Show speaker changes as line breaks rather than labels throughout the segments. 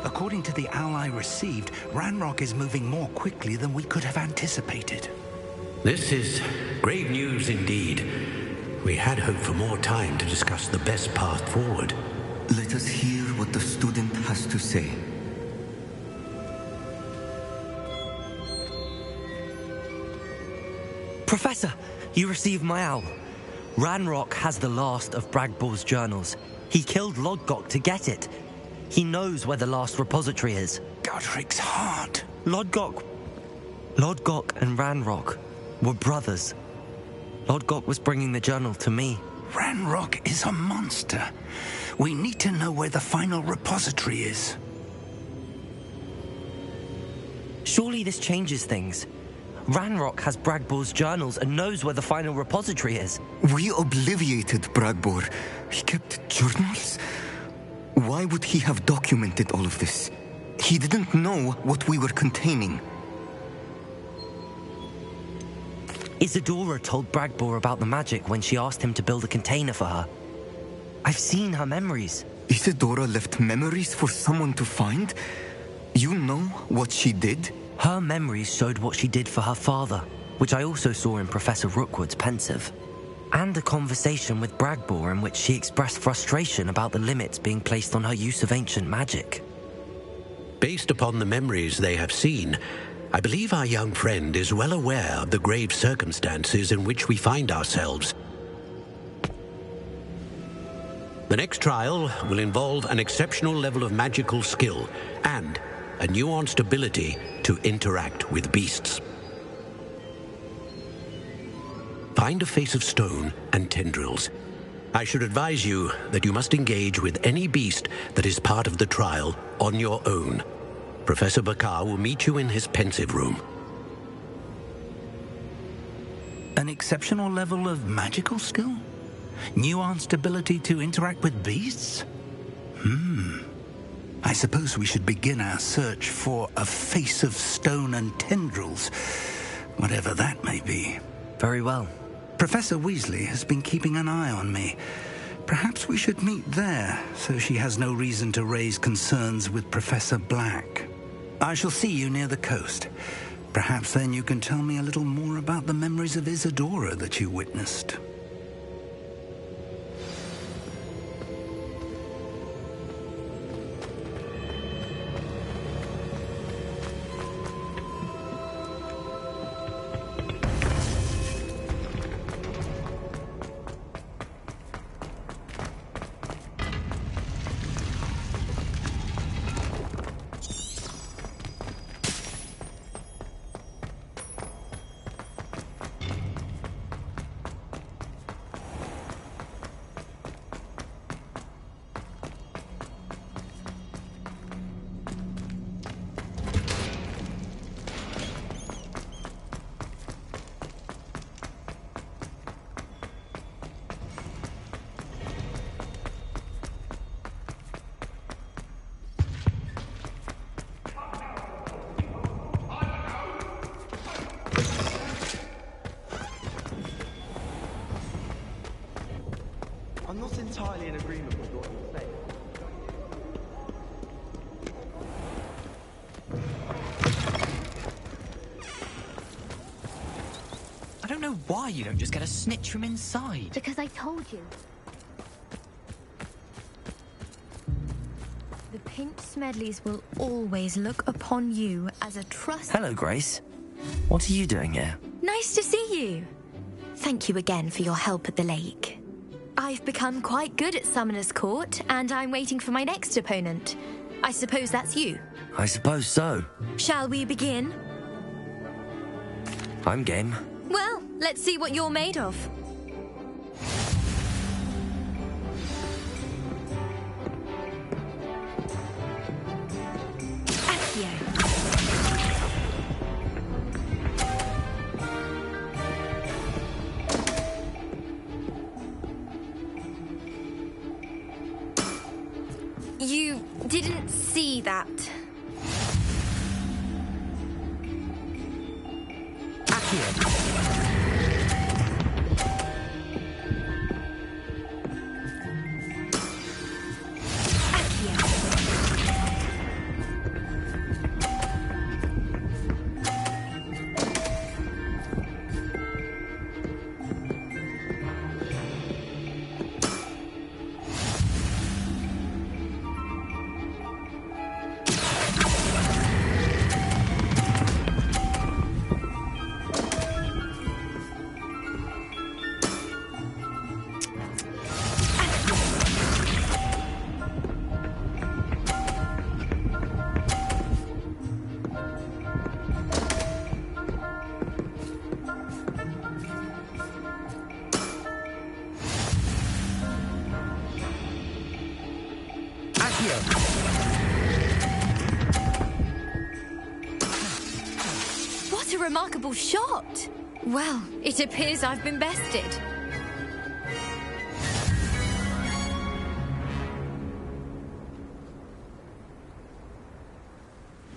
According to the owl I received, Ranrock is moving more quickly than we could have anticipated.
This is grave news indeed. We had hoped for more time to discuss the best path forward.
Let us hear what the student has to say.
Professor, you received my owl. Ranrock has the last of Bragbor's journals. He killed Lodgok to get it. He knows where the last repository is.
Godric's heart.
Lodgok and Ranrock were brothers. Lodgok was bringing the journal to me.
Ranrock is a monster. We need to know where the final repository is.
Surely this changes things. Ranrock has Bragbor's journals and knows where the final repository is.
We obliviated Bragbor. He kept journals? Why would he have documented all of this? He didn't know what we were containing.
Isadora told Bragbor about the magic when she asked him to build a container for her. I've seen her memories.
Isadora left memories for someone to find? You know what she did?
Her memories showed what she did for her father, which I also saw in Professor Rookwood's pensive. And a conversation with Bragbor in which she expressed frustration about the limits being placed on her use of ancient magic.
Based upon the memories they have seen, I believe our young friend is well aware of the grave circumstances in which we find ourselves. The next trial will involve an exceptional level of magical skill and a nuanced ability to interact with beasts. Find a face of stone and tendrils. I should advise you that you must engage with any beast that is part of the trial on your own. Professor Bakar will meet you in his pensive room.
An exceptional level of magical skill? Nuanced ability to interact with beasts? I suppose we should begin our search for a face of stone and tendrils, whatever that may be.
Very well.
Professor Weasley has been keeping an eye on me. Perhaps we should meet there, so she has no reason to raise concerns with Professor Black. I shall see you near the coast. Perhaps then you can tell me a little more about the memories of Isadora that you witnessed.
I'm not entirely in agreement with what you're saying.
I don't know why you don't just get a snitch from inside.
Because I told you. The Pinch Smedleys will always look upon you as a trust...
Hello, Grace. What are you doing here?
Nice to see you. Thank you again for your help at the lake. I've become quite good at Summoner's Court, and I'm waiting for my next opponent. I suppose that's you.
I suppose so.
Shall we begin?
I'm game.
Well, let's see what you're made of. Accio. You didn't see that.
Accio.
What a remarkable shot! Well, it appears I've been bested.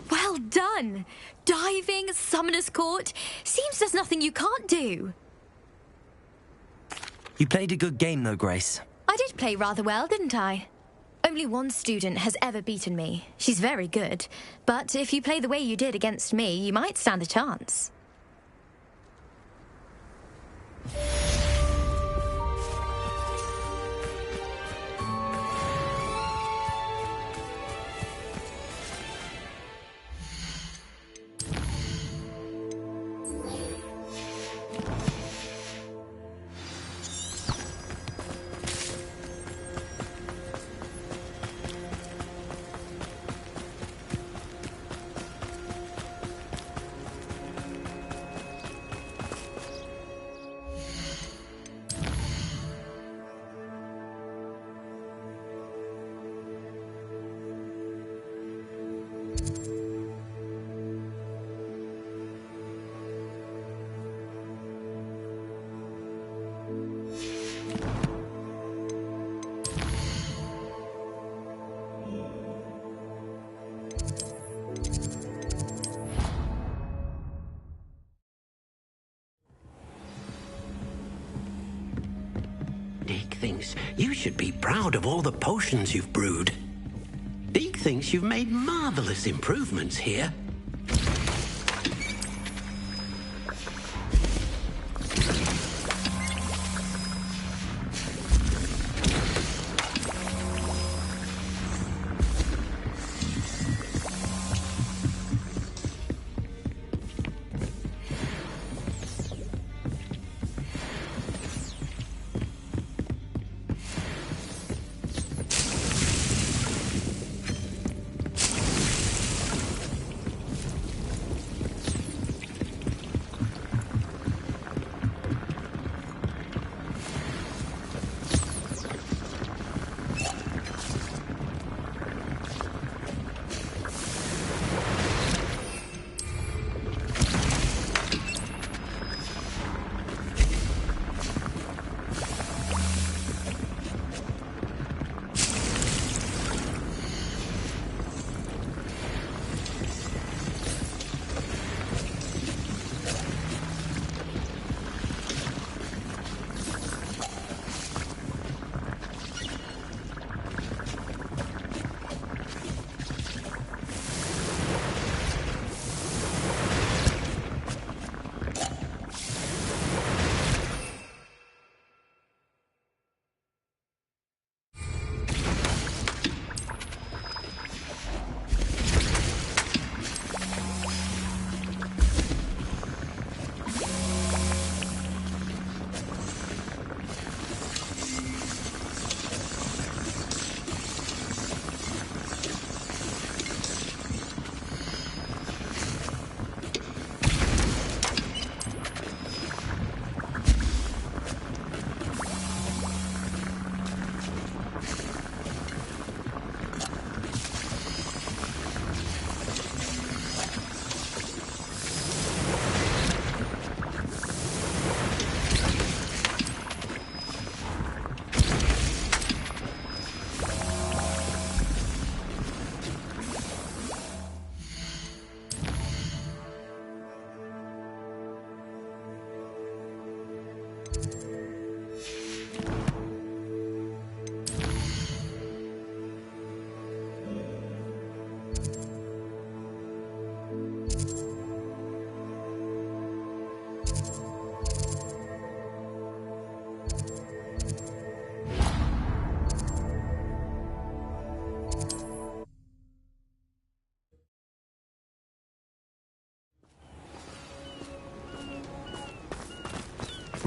Well done! Diving, Summoner's Court. Seems there's nothing you can't do.
You played a good game, though, Grace.
I did play rather well, didn't I? Only one student has ever beaten me. She's very good. But if you play the way you did against me, you might stand a chance.
Deke thinks you should be proud of all the potions you've brewed. Deke thinks you've made marvelous improvements here.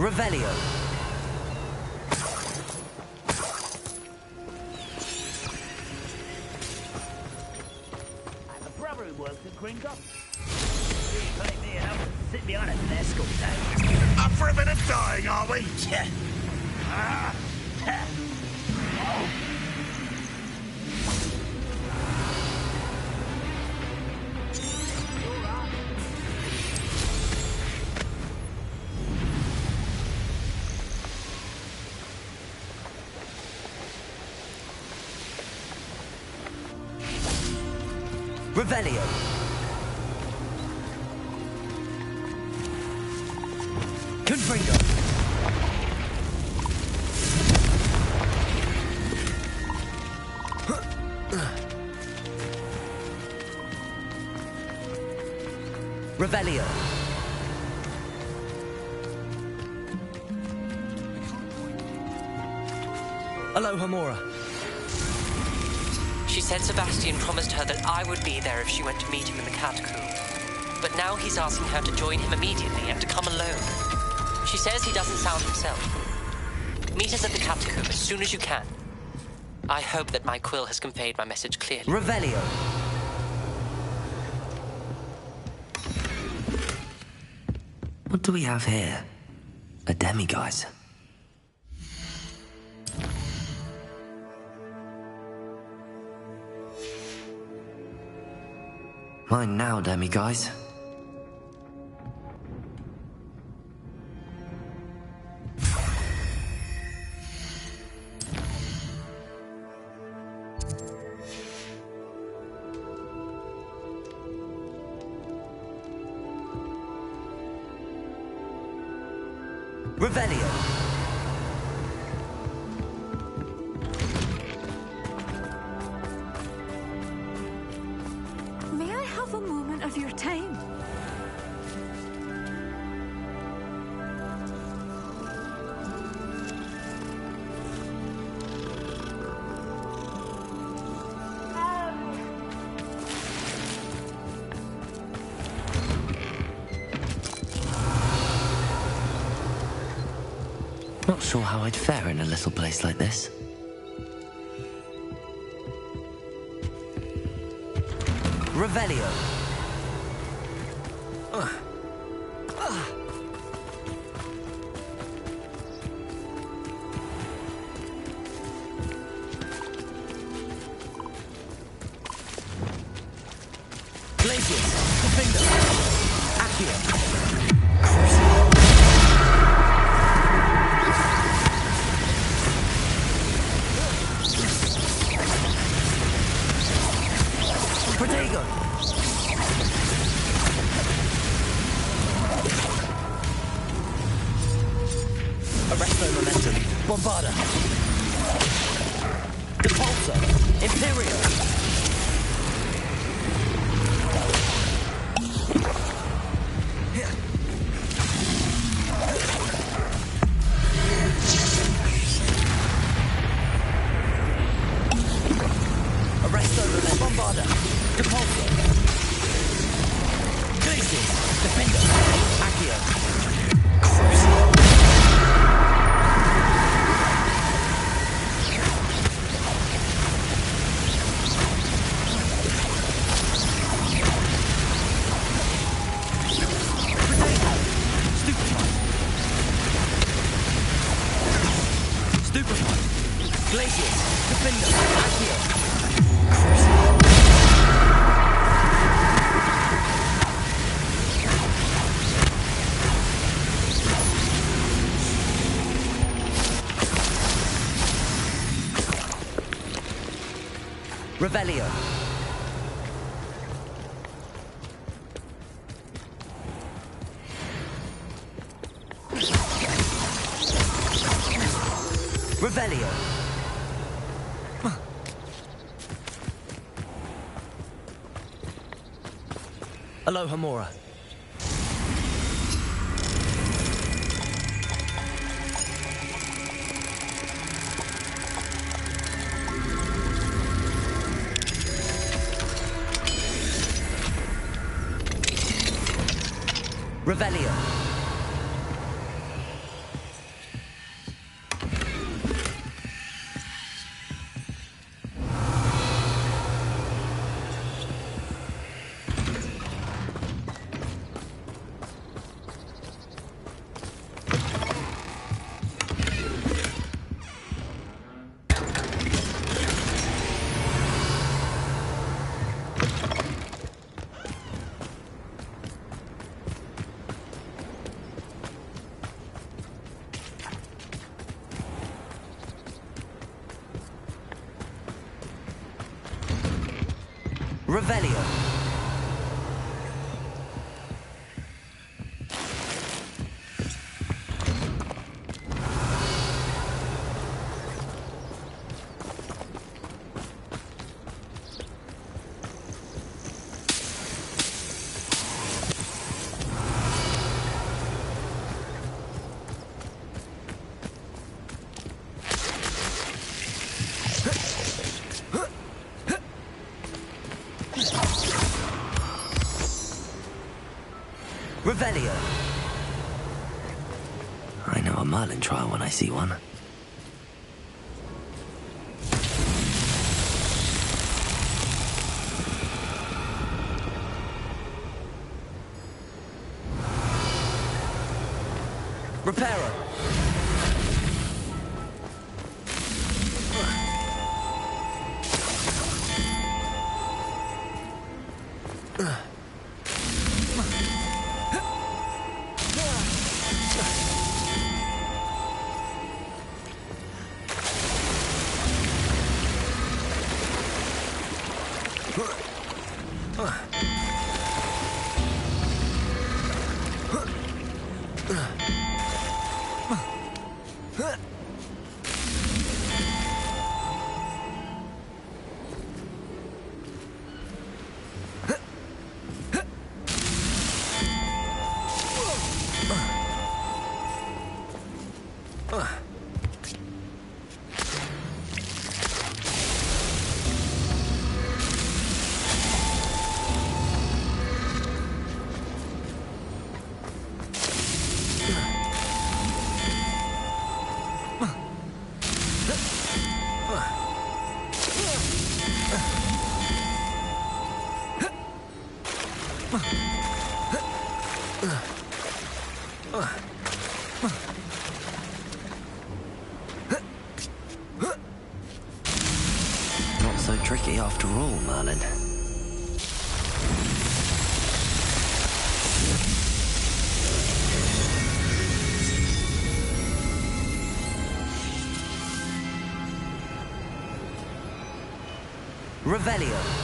Revelio.
I'm a brother who works at Green Goblin. You pay me enough to sit behind a desk all day.
Up for a bit of dying, are we?
Yeah.
Revelio. Confringo. Revelio. Aloha Mora.
She said Sebastian promised her that I would be there if she went to meet him in the catacomb. But now he's asking her to join him immediately and to come alone. She says he doesn't sound himself. Meet us at the catacomb as soon as you can. I hope that my quill has conveyed my message clearly.
Revelio. What do we have here? A demiguise. Mine now, demiguise. Revelio.
May I have a moment of your time?
Not sure how I'd fare in a little place like this. Revelio. Glacius. Defender. Accio. Protego. Arresto momentum. Bombarda. Depulsor. Imperio. Arresto momentum. Bombarda. Depulsor. Glacius. Defender. Accio. Glacius, Defender, Accio. Revelio. Revelio. Aloha Mora. Revelio. Revelio. Revelio. I know a Merlin trial when I see one. Reparo. Not so tricky after all, Merlin. Revelio.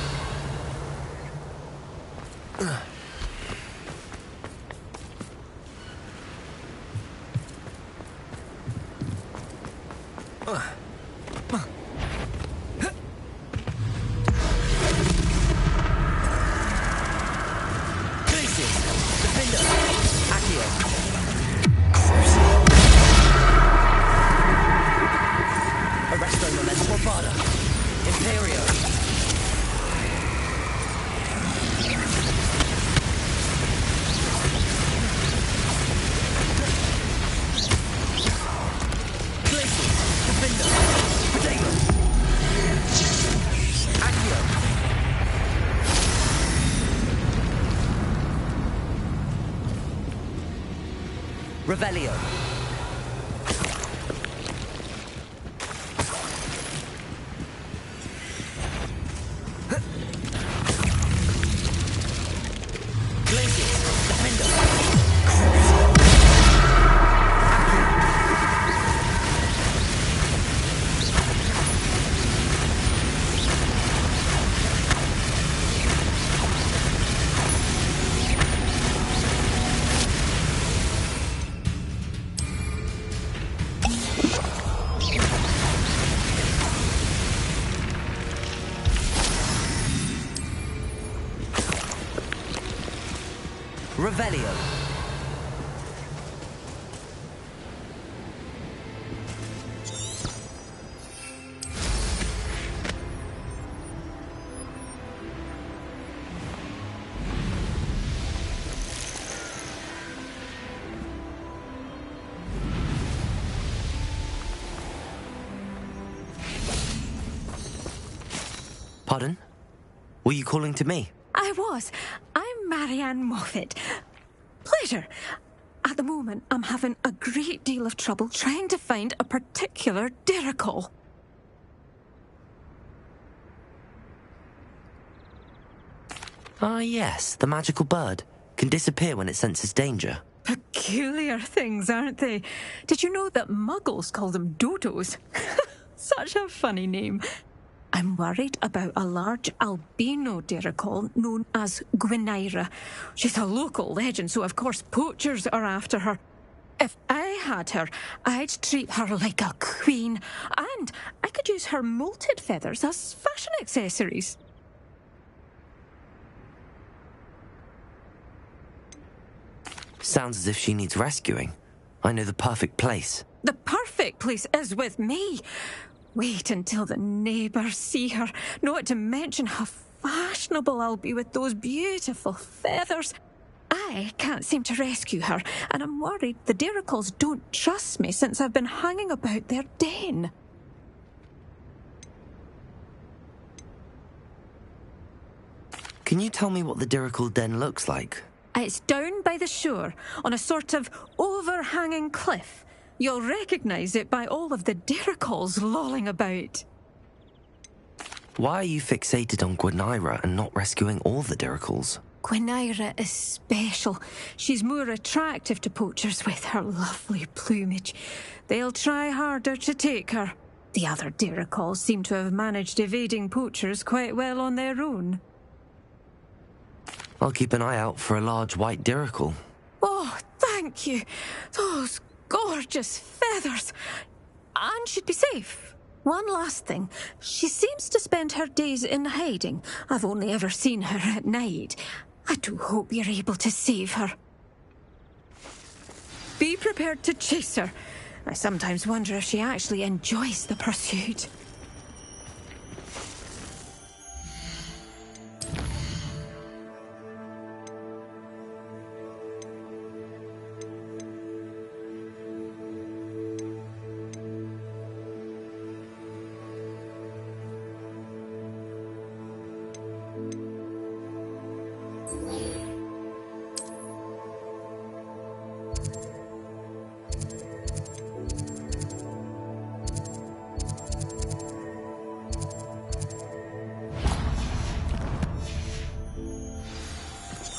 Revelio. Revelio. Pardon? Were you calling to me?
I was. I'm Marianne Moffat. Pleasure. At the moment, I'm having a great deal of trouble trying to find a particular Deracol.
Ah, yes, the magical bird. Can disappear when it senses danger.
Peculiar things, aren't they? Did you know that muggles call them dodos? Such a funny name. I'm worried about a large albino dirical known as Gwynaira. She's a local legend, so of course poachers are after her. If I had her, I'd treat her like a queen, and I could use her molted feathers as fashion accessories.
Sounds as if she needs rescuing. I know the perfect place.
The perfect place is with me. Wait until the neighbours see her, not to mention how fashionable I'll be with those beautiful feathers. I can't seem to rescue her, and I'm worried the diricals don't trust me since I've been hanging about their den.
Can you tell me what the dirical den looks like?
It's down by the shore, on a sort of overhanging cliff. You'll recognise it by all of the diricals lolling about.
Why are you fixated on Gwynaira and not rescuing all the diricals?
Gwynaira is special. She's more attractive to poachers with her lovely plumage. They'll try harder to take her. The other diricals seem to have managed evading poachers quite well on their own.
I'll keep an eye out for a large white dirical.
Oh, thank you. Those gorgeous feathers. And she'd be safe. One last thing. She seems to spend her days in hiding. I've only ever seen her at night. I do hope you're able to save her. Be prepared to chase her. I sometimes wonder if she actually enjoys the pursuit.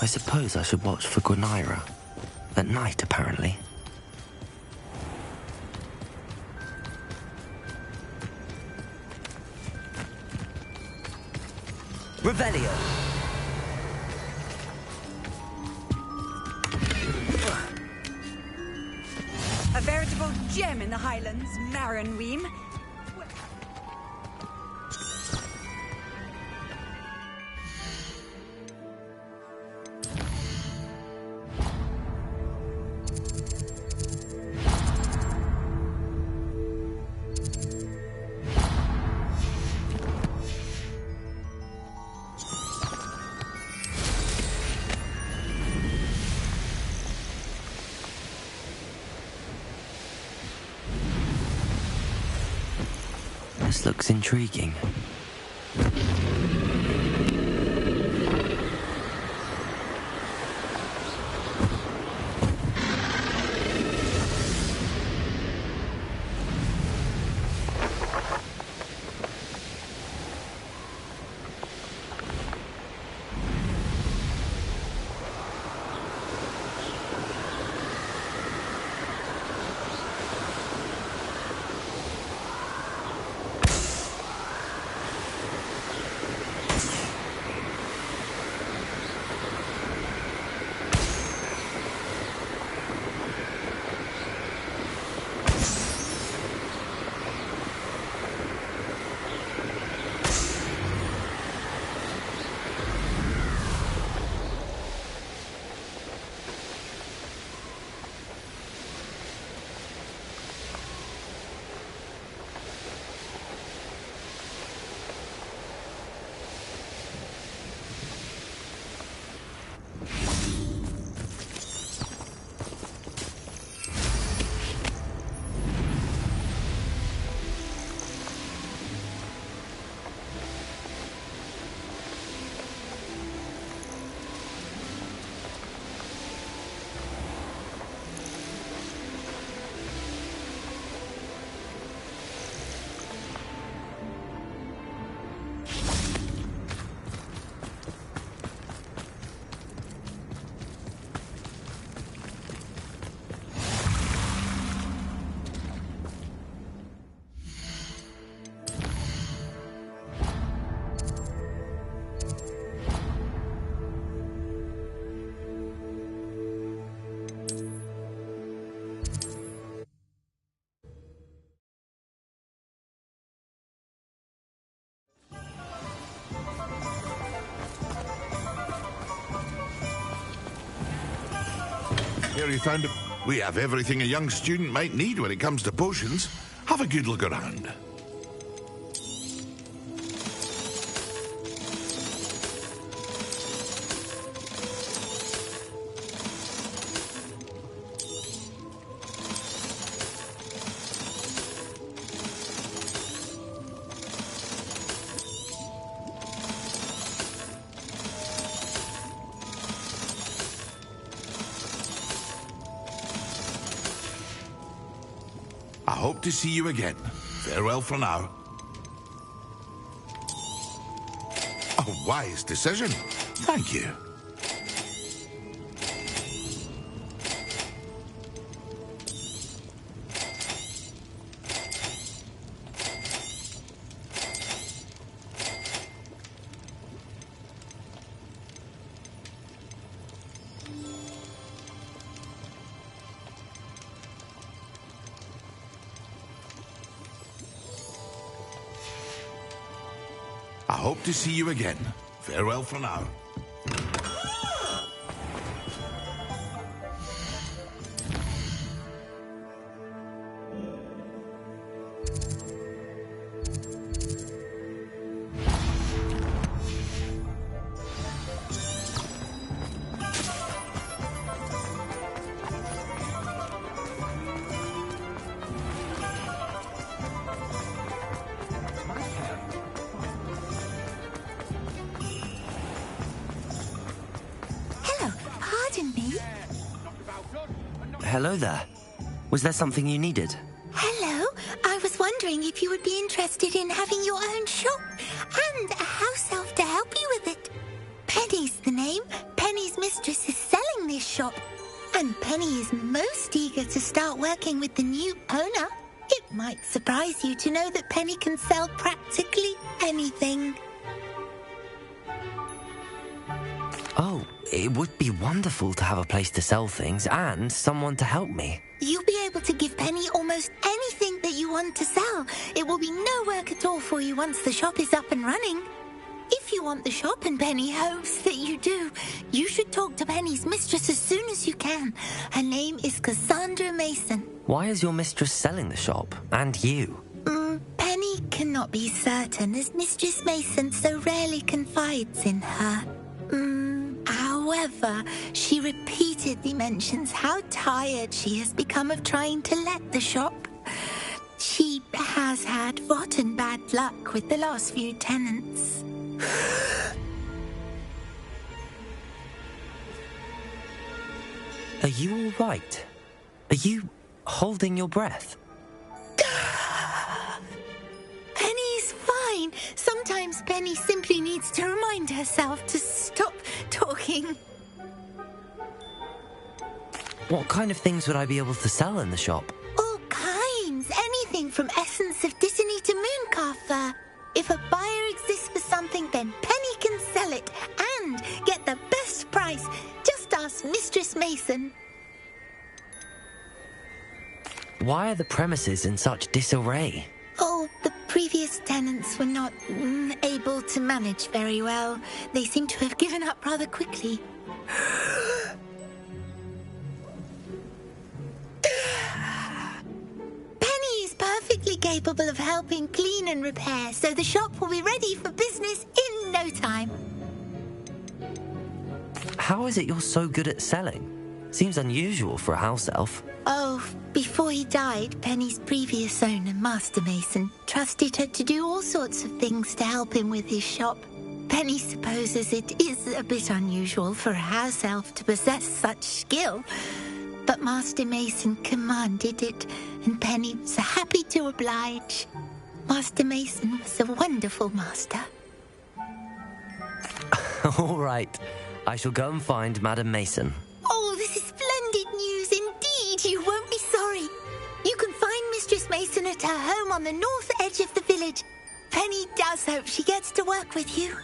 I suppose I should watch for Gwynaira. At night, apparently. Revelio!
A veritable gem in the Highlands, Maranweem.
This looks intriguing.
Here you found it. We have everything a young student might need when it comes to potions. Have a good look around. I hope to see you again. Farewell for now. A wise decision. Thank you. I hope to see you again. Farewell for now.
Hello there. Was there something you needed?
Hello. I was wondering if you would be interested in having your own shop and a house elf to help you with it. Penny's the name. Penny's mistress is selling this shop. And Penny is most eager to start working with the new owner. It might surprise you to know that Penny can sell practically anything.
Oh, it would be wonderful to have a place to sell things and someone to help me.
You'll be able to give Penny almost anything that you want to sell. It will be no work at all for you once the shop is up and running. If you want the shop and Penny hopes that you do, you should talk to Penny's mistress as soon as you can. Her name is Cassandra Mason.
Why is your mistress selling the shop? And you?
Penny cannot be certain as Mistress Mason so rarely confides in her. However, she repeatedly mentions how tired she has become of trying to let the shop. She has had rotten bad luck with the last few tenants.
Are you all right? Are you holding your breath?
Penny's fine. Sometimes Penny simply needs to remind herself to stop talking.
What kind of things would I be able to sell in the shop?
All kinds. Anything from essence of Dittany to Mooncalf fur. If a buyer exists for something, then Penny can sell it and get the best price. Just ask Mistress Mason.
Why are the premises in such disarray?
Oh, the previous tenants were not able to manage very well. They seem to have given up rather quickly. Penny is perfectly capable of helping clean and repair, so the shop will be ready for business in no time.
How is it you're so good at selling? Seems unusual for a house elf.
Oh, before he died, Penny's previous owner, Master Mason, trusted her to do all sorts of things to help him with his shop. Penny supposes it is a bit unusual for a house elf to possess such skill, but Master Mason commanded it, and Penny was happy to oblige. Master Mason was a wonderful master.
All right. I shall go and find Madam Mason.
Oh, this is splendid news indeed. You won't be sorry. You can find Mistress Mason at her home on the north edge of the village. Penny does hope she gets to work with you.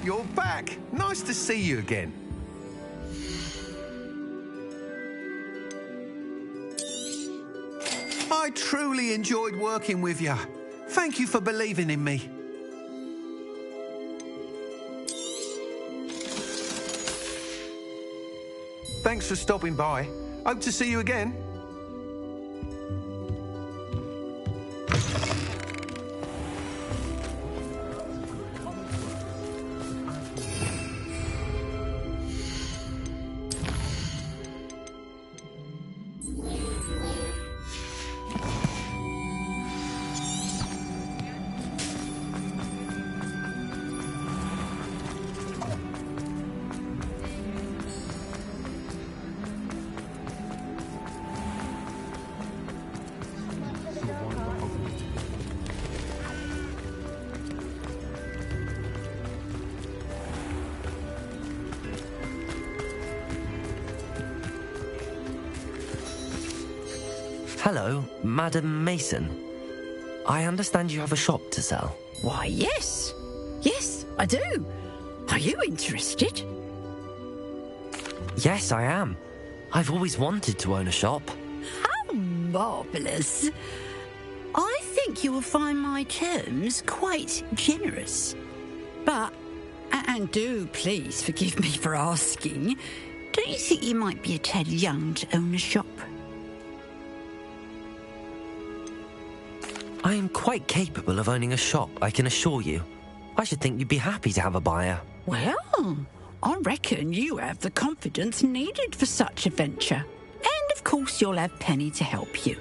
You're back. Nice to see you again. I truly enjoyed working with you. Thank you for believing in me. Thanks for stopping by. Hope to see you again.
Hello, Madam Mason. I understand you have a shop to sell.
Why, yes. Yes, I do. Are you interested?
Yes, I am. I've always wanted to own a shop.
How marvellous. I think you will find my terms quite generous. But, and do please forgive me for asking, don't you think you might be a tad young to own a shop?
I am quite capable of owning a shop, I can assure you. I should think you'd be happy to have a buyer.
Well, I reckon you have the confidence needed for such a venture. And of course you'll have Penny to help you.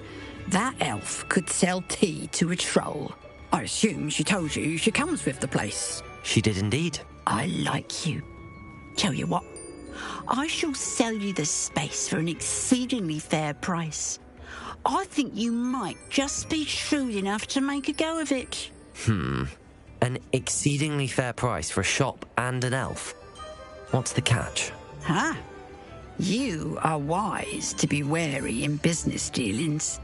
That elf could sell tea to a troll. I assume she told you she comes with the place.
She did indeed.
I like you. Tell you what, I shall sell you the space for an exceedingly fair price. I think you might just be shrewd enough to make a go of it.
An exceedingly fair price for a shop and an elf. What's the catch?
Huh? You are wise to be wary in business dealings.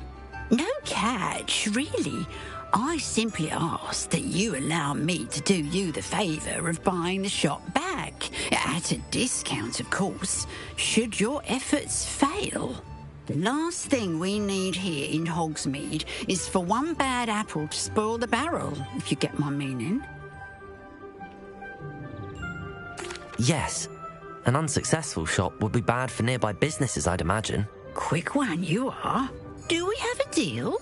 No catch, really. I simply ask that you allow me to do you the favour of buying the shop back. At a discount, of course, should your efforts fail. The last thing we need here in Hogsmeade is for one bad apple to spoil the barrel, if you get my meaning.
Yes. An unsuccessful shop would be bad for nearby businesses, I'd imagine.
Quick one, you are. Do we have a deal?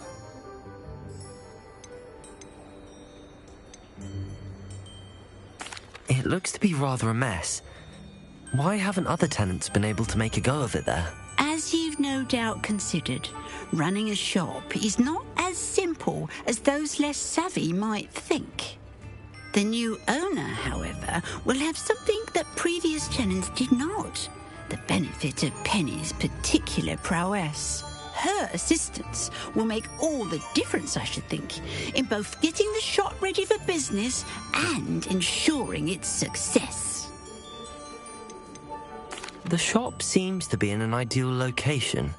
It looks to be rather a mess. Why haven't other tenants been able to make a go of it there?
As you've no doubt considered, running a shop is not as simple as those less savvy might think. The new owner, however, will have something that previous tenants did not. The benefit of Penny's particular prowess. Her assistance will make all the difference, I should think, in both getting the shop ready for business and ensuring its success.
The shop seems to be in an ideal location.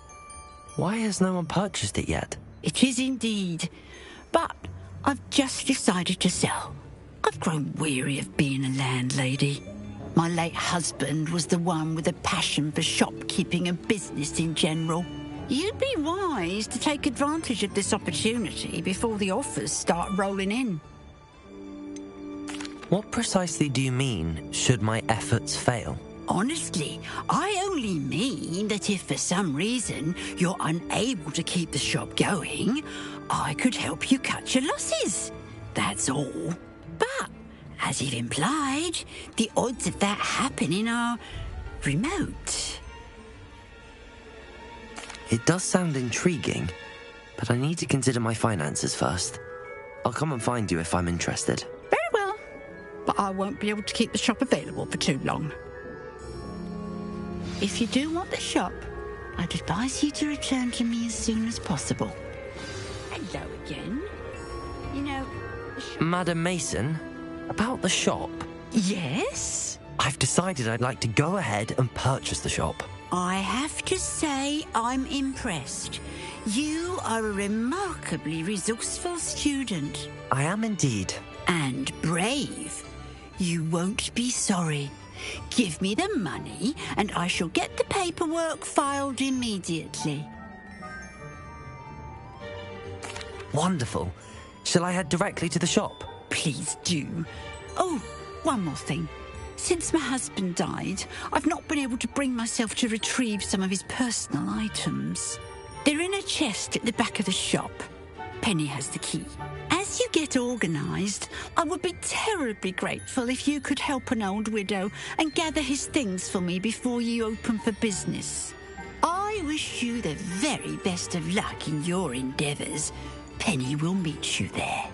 Why has no one purchased it yet?
It is indeed. But I've just decided to sell. I've grown weary of being a landlady. My late husband was the one with a passion for shopkeeping and business in general. You'd be wise to take advantage of this opportunity before the offers start rolling in.
What precisely do you mean, should my efforts fail?
Honestly, I only mean that if for some reason you're unable to keep the shop going, I could help you cut your losses. That's all. But, as you've implied, the odds of that happening are remote.
It does sound intriguing, but I need to consider my finances first. I'll come and find you if I'm interested.
Very well, but I won't be able to keep the shop available for too long. If you do want the shop, I'd advise you to return to me as soon as possible. Hello again. You know...
Madam Mason, about the shop?
Yes?
I've decided I'd like to go ahead and purchase the shop.
I have to say I'm impressed. You are a remarkably resourceful student.
I am indeed.
And brave. You won't be sorry. Give me the money, and I shall get the paperwork filed immediately.
Wonderful. Shall I head directly to the shop?
Please do. Oh, one more thing. Since my husband died, I've not been able to bring myself to retrieve some of his personal items. They're in a chest at the back of the shop. Penny has the key. As you get organised, I would be terribly grateful if you could help an old widow and gather his things for me before you open for business. I wish you the very best of luck in your endeavours. Penny will meet you there.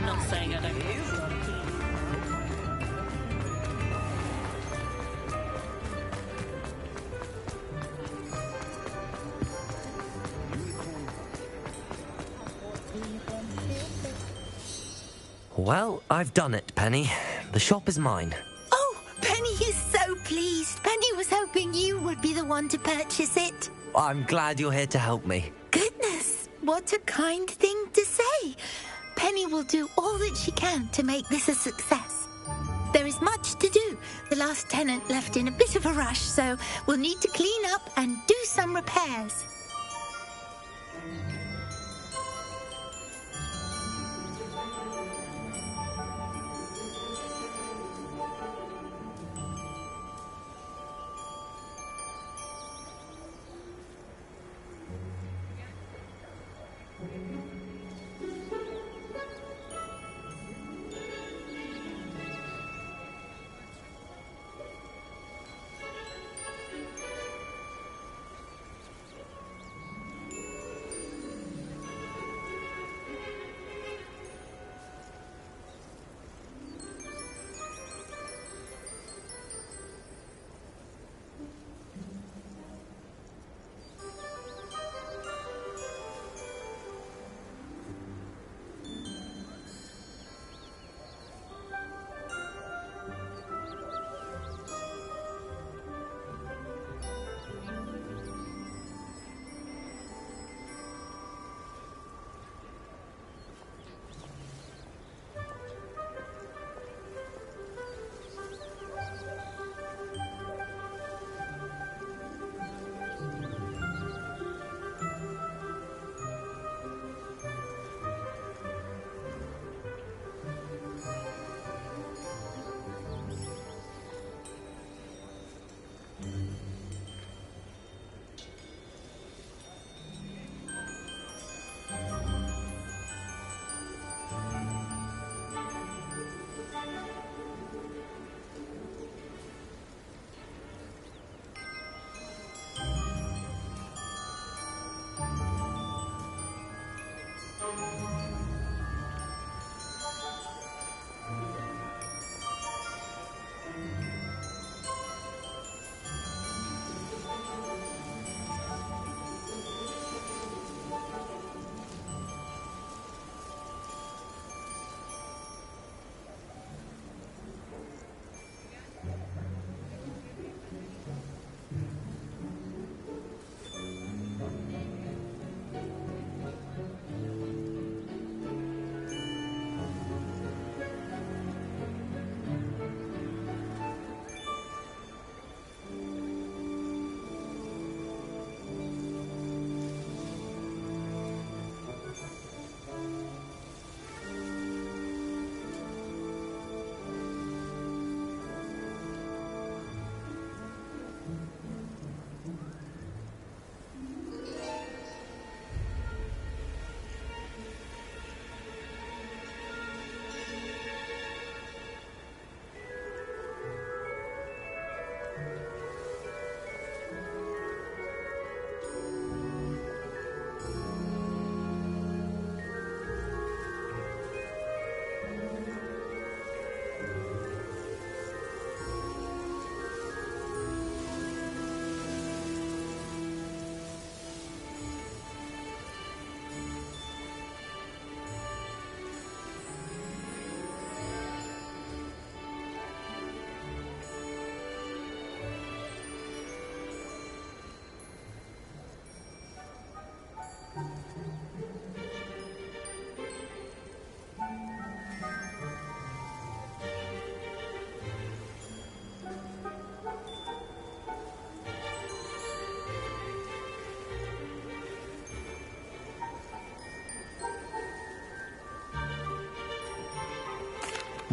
Not saying I don't.
Well, I've done it, Penny. The shop is mine.
Oh, Penny is so pleased. Penny was hoping you would be the one to purchase it.
I'm glad you're here to help me.
Goodness, what a kind thing to say. Penny will do all that she can to make this a success. There is much to do. The last tenant left in a bit of a rush, so we'll need to clean up and do some repairs.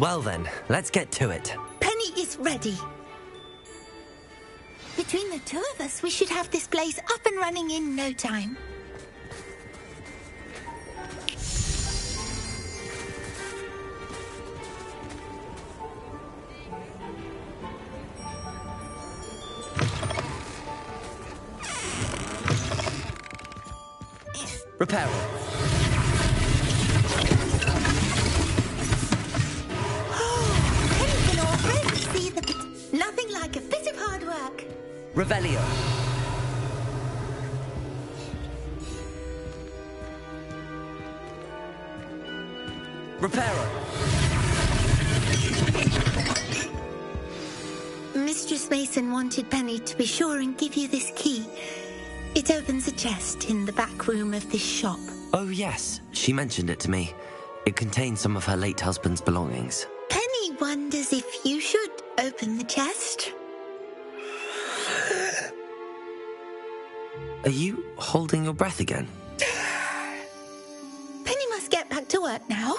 Well then, let's get to it.
Penny is ready. Between the two of us, we should have this place up and running in no time.
Repair it.
Penny can already see nothing like a bit of hard work.
Revelio. Reparo.
Mistress Mason wanted Penny to be sure and give you this key. It opens a chest in the back room of this shop.
Oh yes, she mentioned it to me. It contains some of her late husband's belongings.
Penny wonders if you should open the chest.
Are you holding your breath again?
Penny must get back to work now.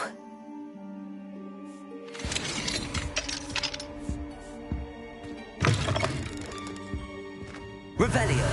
Revelio.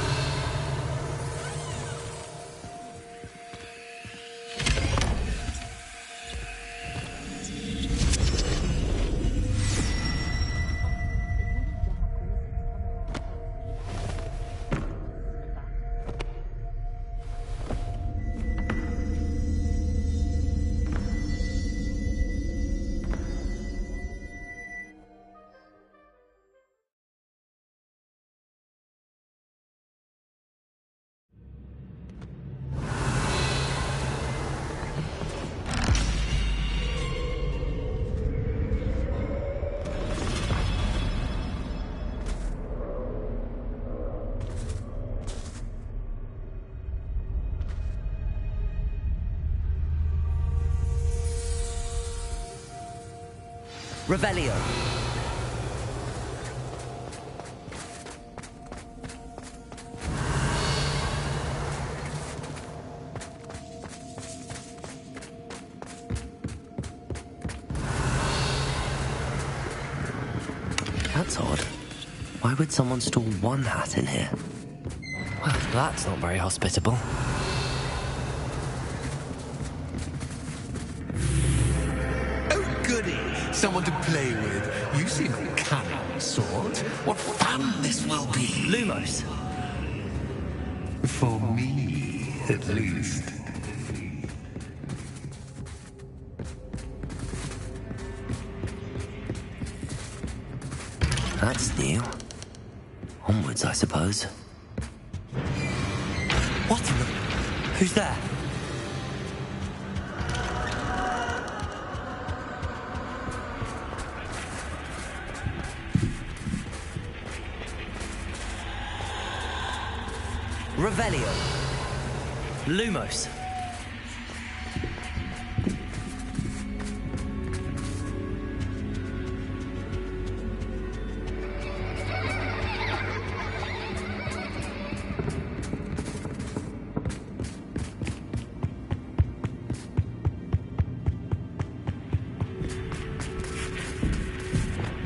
Revelio. That's odd. Why would someone store one hat in here? Well, that's not very hospitable.
Someone to play with. You seem a cunning sort. What fun this will be.
Lumos.
For me, at least.
That's new. Onwards, I suppose. What in the... Who's there? Revelio. Lumos.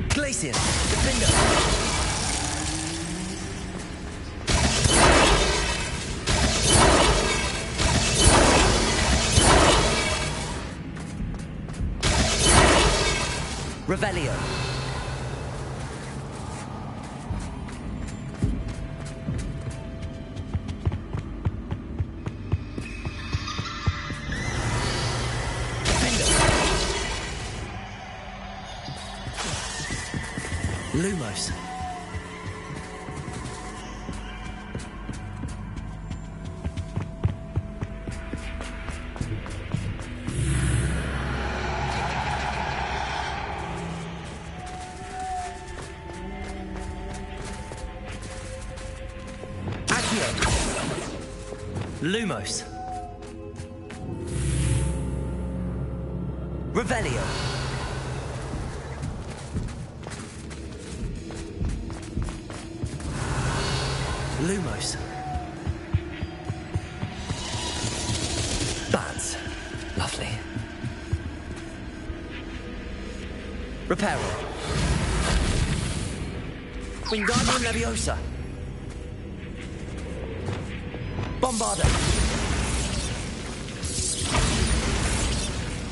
Glacian. Defender. Revelio. Defender. Lumos. Lumos. Revelio. Lumos. That's lovely.
Reparo. Wingardium Leviosa. Bombarda.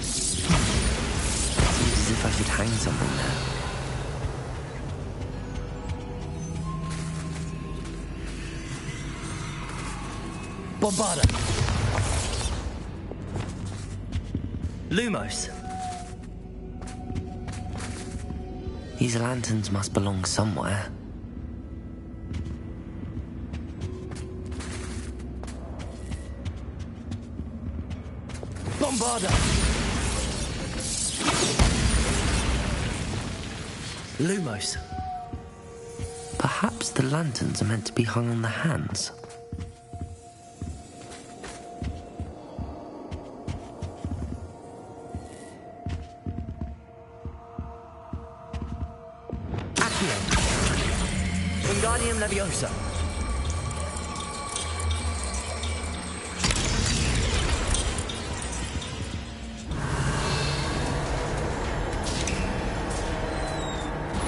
Seems as if I should hang something there.
Bombarda. Lumos.
These lanterns must belong somewhere.
Bombarda. Lumos.
Perhaps the lanterns are meant to be hung on the hands.
Wingardium Leviosa.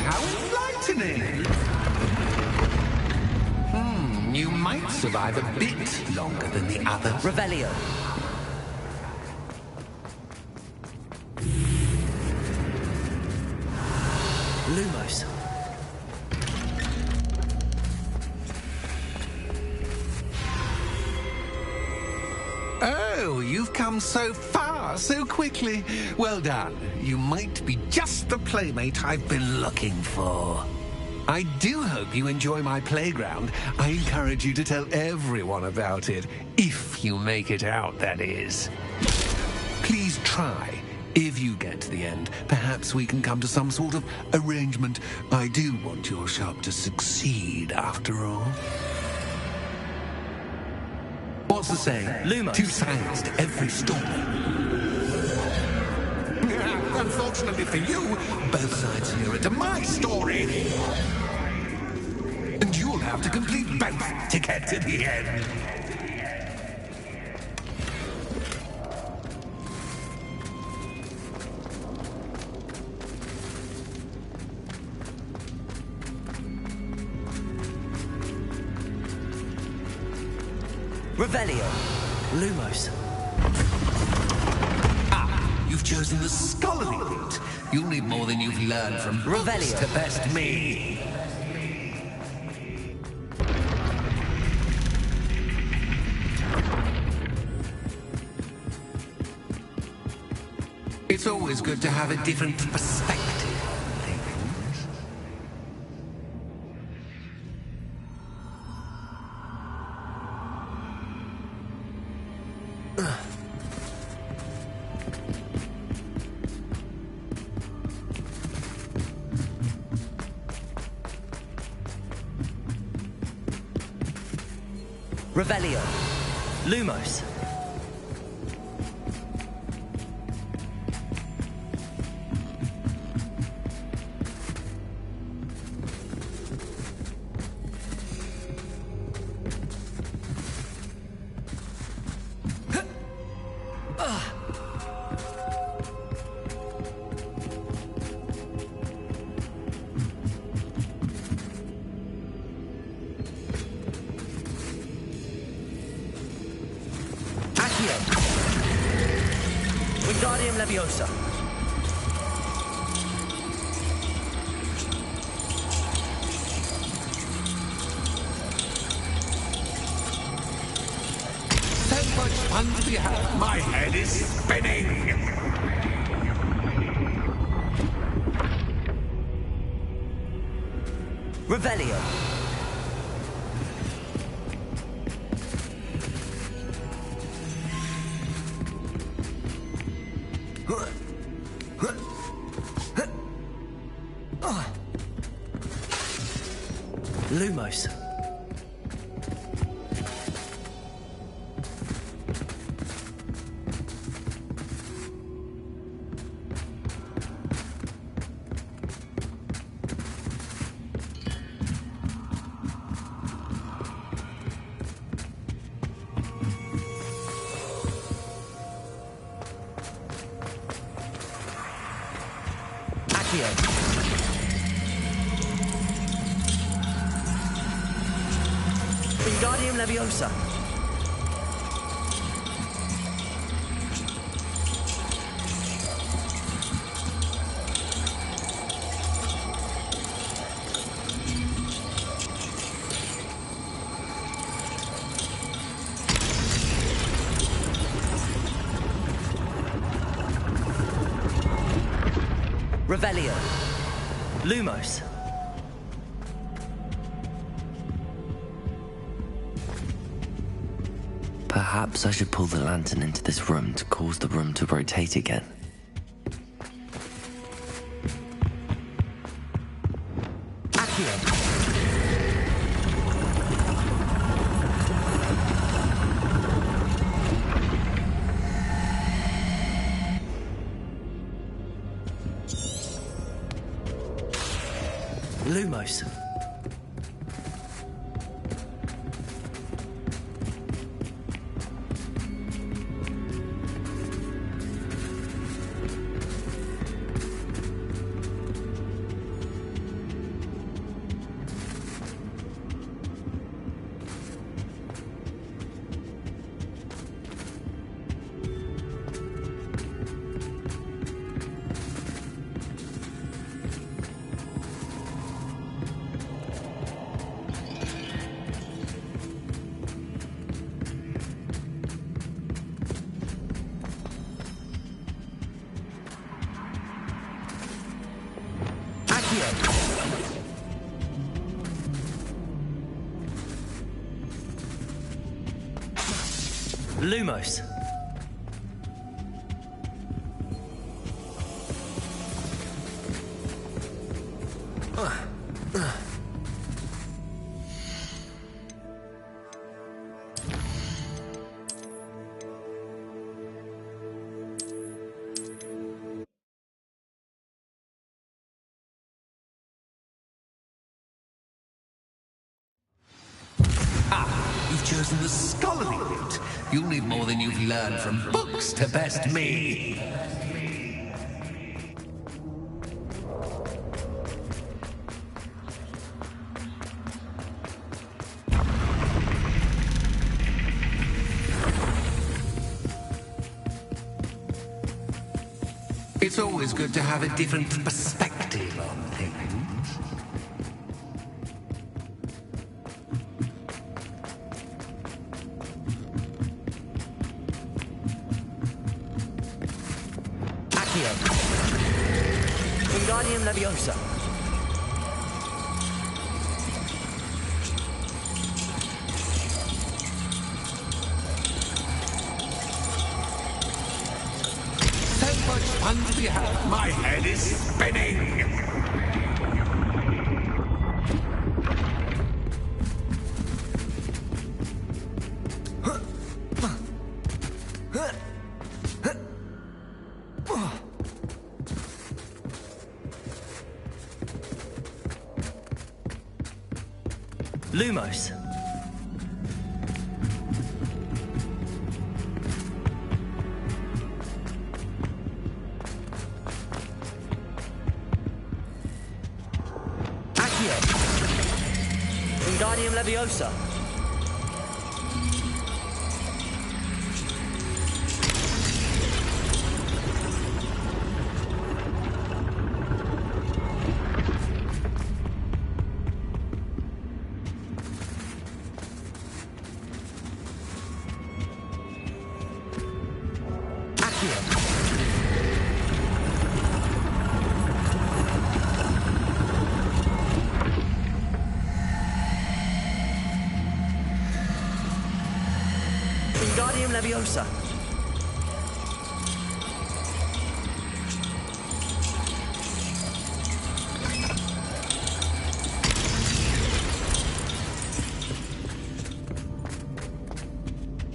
How enlightening! You might survive a bit longer than the other.
Revelio. Lumos.
Oh, you've come so far, so quickly. Well done. You might be just the playmate I've been looking for. I do hope you enjoy my playground. I encourage you to tell everyone about it. If you make it out, that is. Please try. If you get to the end, perhaps we can come to some sort of arrangement. I do want your shop to succeed, after all. What's the saying?
Lumos.
2 sides to every story. Unfortunately for you, both sides mirror to my story. And you'll have to complete both to get to the end.
Revelio. Lumos.
You've chosen the scholarly route. You'll need more than you've learned from books to best me. It's always good to have a different perspective.
Revelio. Lumos. Wingardium Leviosa.
So much fun to be had. My head is spinning.
Revelio. Lumos. Accio. Wingardium Leviosa. Revelio. Lumos.
Perhaps I should pull the lantern into this room to cause the room to rotate again.
Accio. Lumos. Lumos.
You've chosen the scholarly route. You'll need more than you've learned from books to best me. It's always good to have a different perspective on things.
Wingardium Leviosa.
So much fun to be had. My head is spinning.
Lumos. Accio. Wingardium Leviosa. Wingardium Leviosa.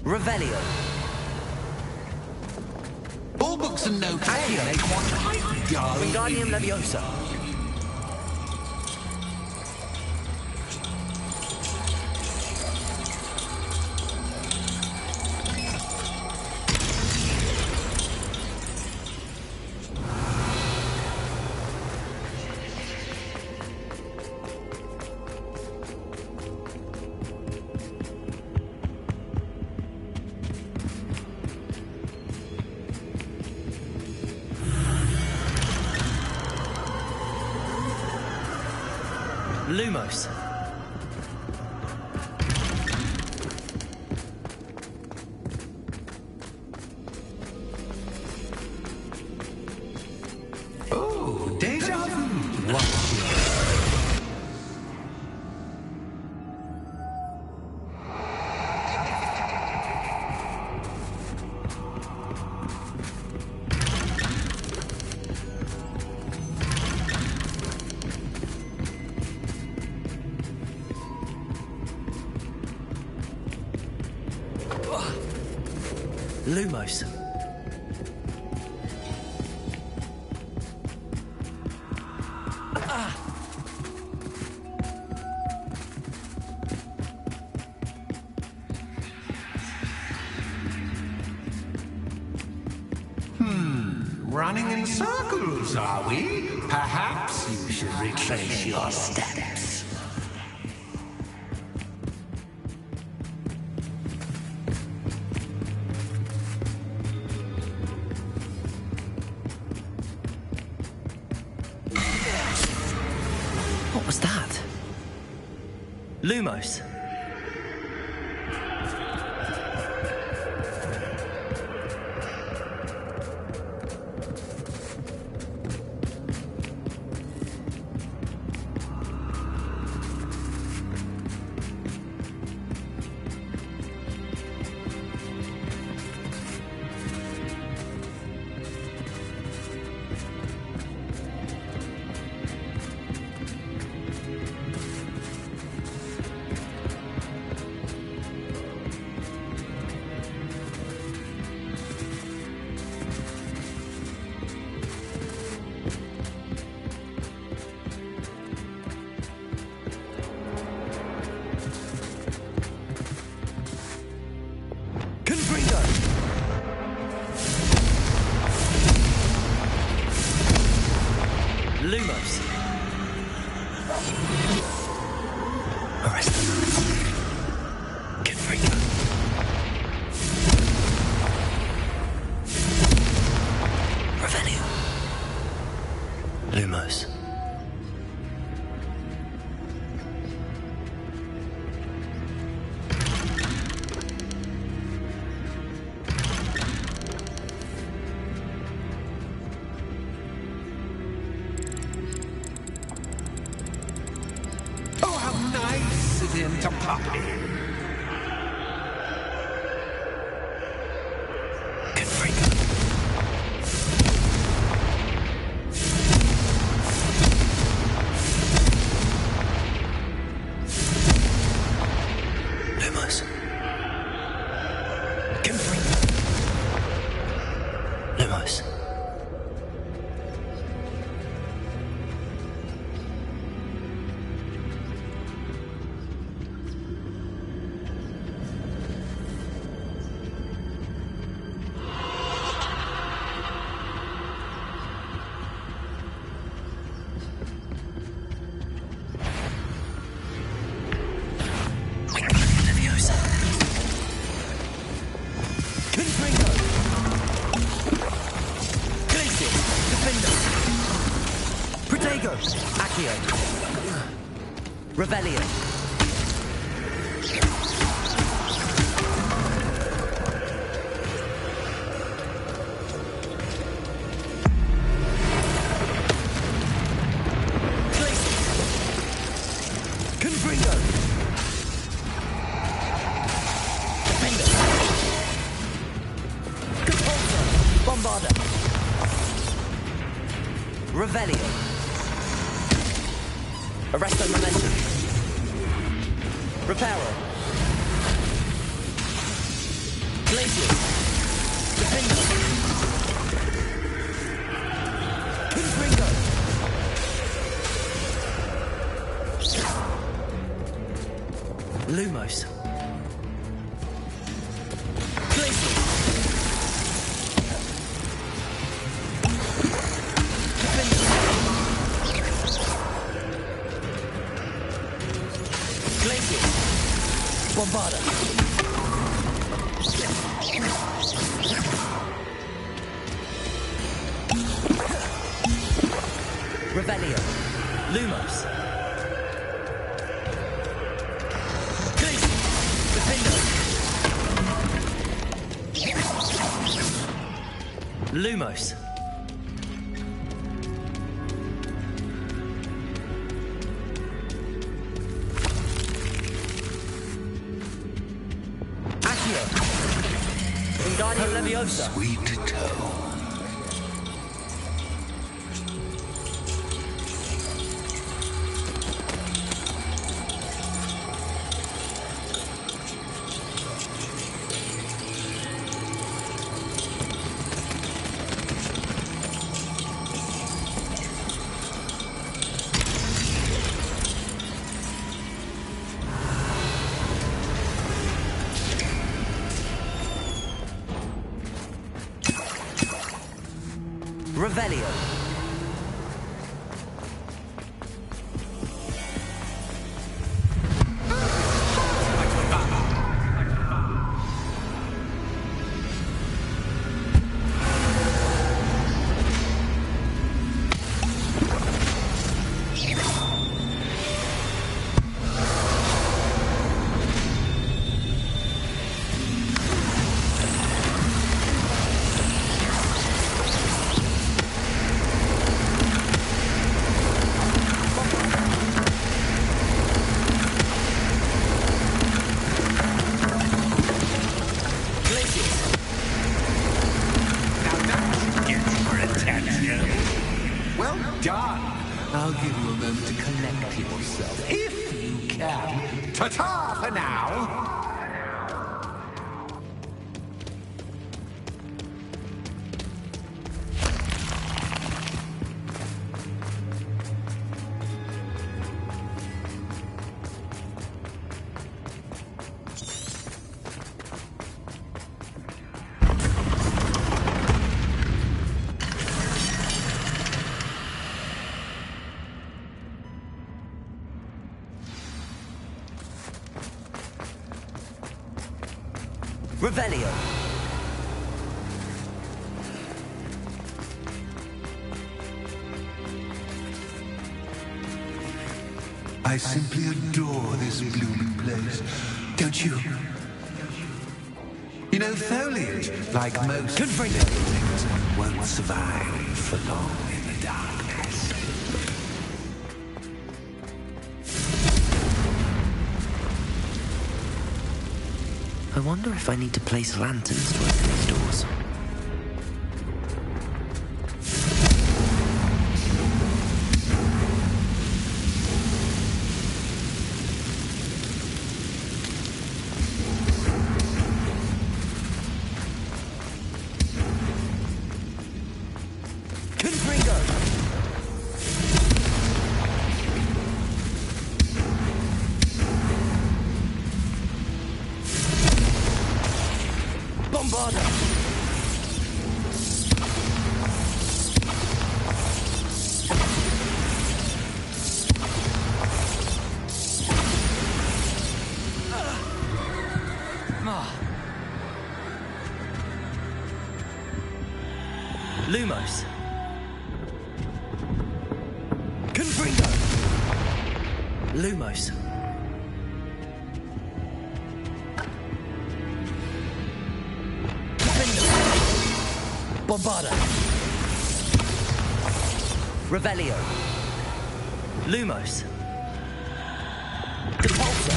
Revelio.
All books and no play make one dull.
Wingardium Leviosa.
Lumos.
Oh, deja vu. Watch it.
Lumos.
Running in circles, are we? Perhaps you should retrace your steps.
What was that? Lumos. Lumos. Arrest them. Get free. Revelio. Lumos.
To pop in.
Get free. Lumos. Get free. Lumos. Revelio. Confringo. Defender. Compulsor. Bombarder. Revelio. Arresto momentum. Reparo. Glacier. Defender. Confringo. Lumos. Glacier. Defender. Glacier. Bombarder. Revelio. Lumos. Lumos. Accio. Wingardium Leviosa.
Sweet tone.
Revelio.
Well done. I'll give you a moment to collect yourself, if you can. Ta-ta for now.
Revelio.
I simply adore this blooming place, don't you? You know, foliage, like most things, won't survive for long in the darkness.
I wonder if I need to place lanterns to open these doors. Lumos. Confringo. Lumos. Bombarda. Revelio. Lumos. Depulso.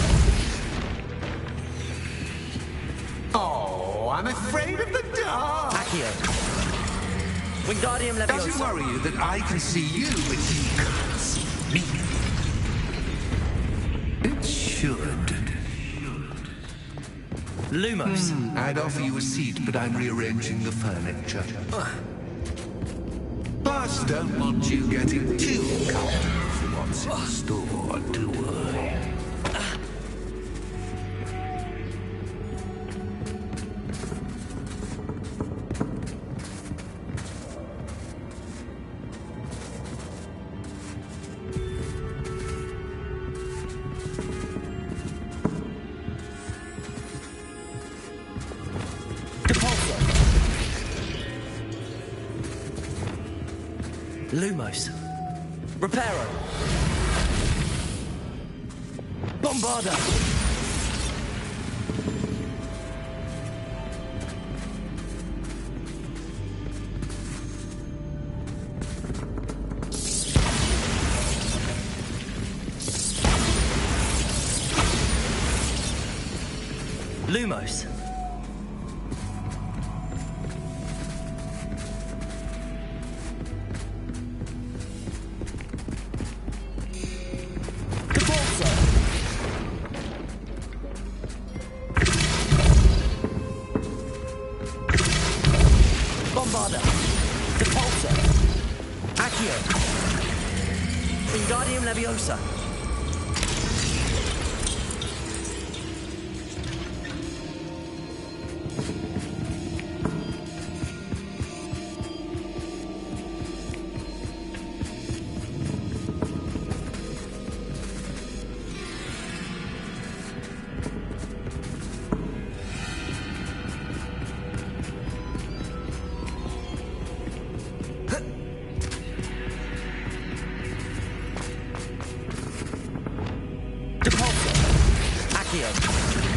Oh, I'm afraid of the dark.
Accio. Wingardium Leviosa.
Does it worry you that I can see you, but you can't see me? It should.
Lumos.
I'd offer you a seat, but I'm rearranging the furniture. Plus, don't want you getting too comfortable for what's in store, do I?
Lumos. Reparo. Bombarda.
Lumos.
Bombarda. Depulsor. Accio. Wingardium Leviosa.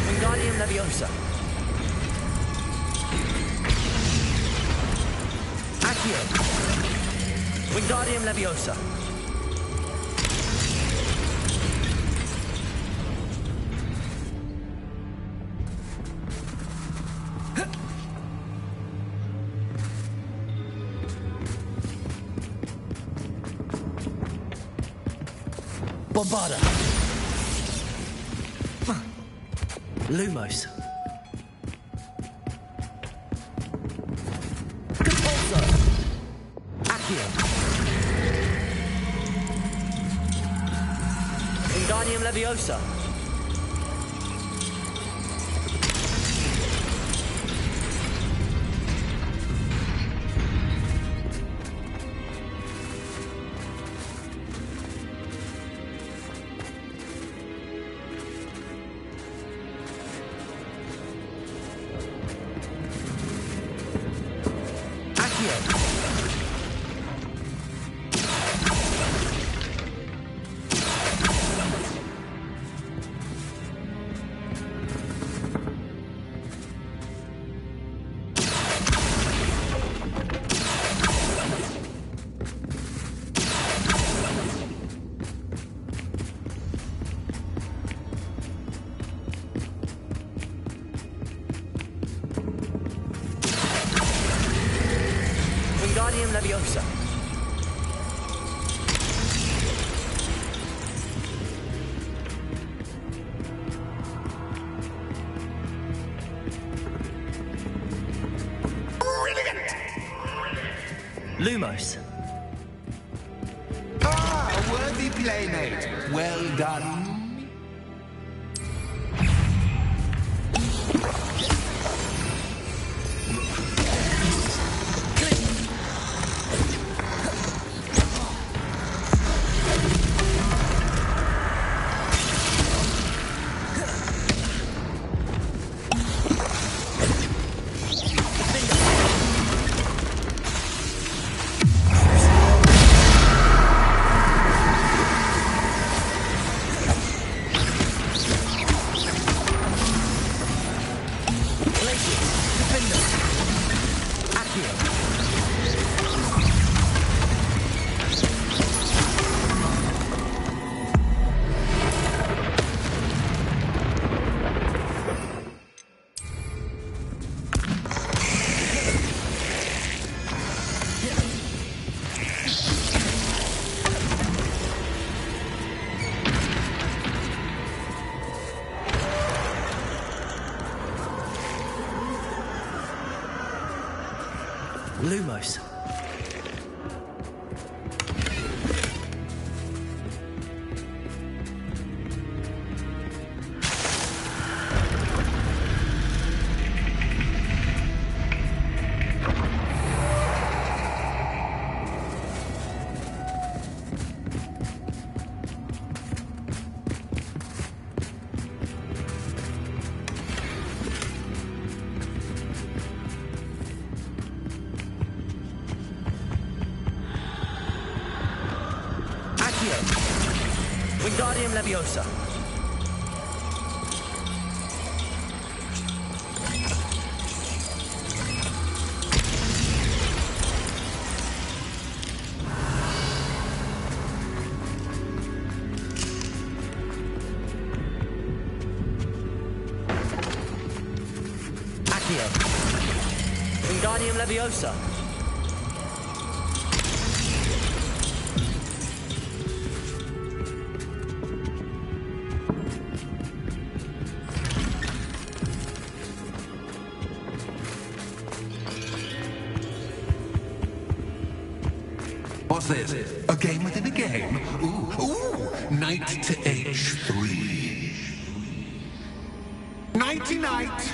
Wingardium Leviosa. Accio. Wingardium Leviosa. Bombarda. Lumos. Depulsor. Accio. Wingardium Leviosa. Wingardium Leviosa.
Brilliant!
Lumos.
Ah, worthy playmate. Well done.
Lumos. Wingardium Leviosa. Accio. Wingardium Leviosa.
What's this? A game within a game? Ooh, knight to H3. Nighty night!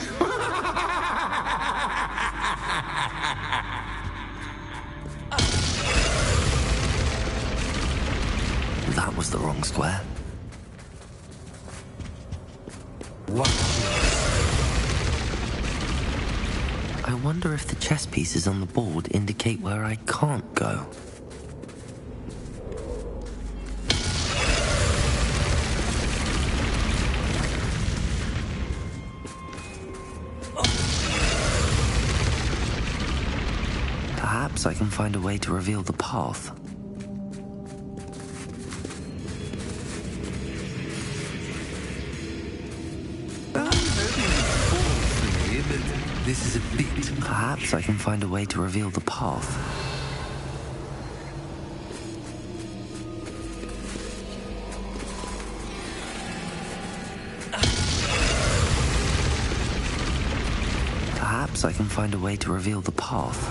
That was the wrong square.
What?
I wonder if the chess pieces on the board indicate where I can't go. Perhaps I can find a way to reveal the path.
This is a bit...
Perhaps I can find a way to reveal the path. Perhaps I can find a way to reveal the path.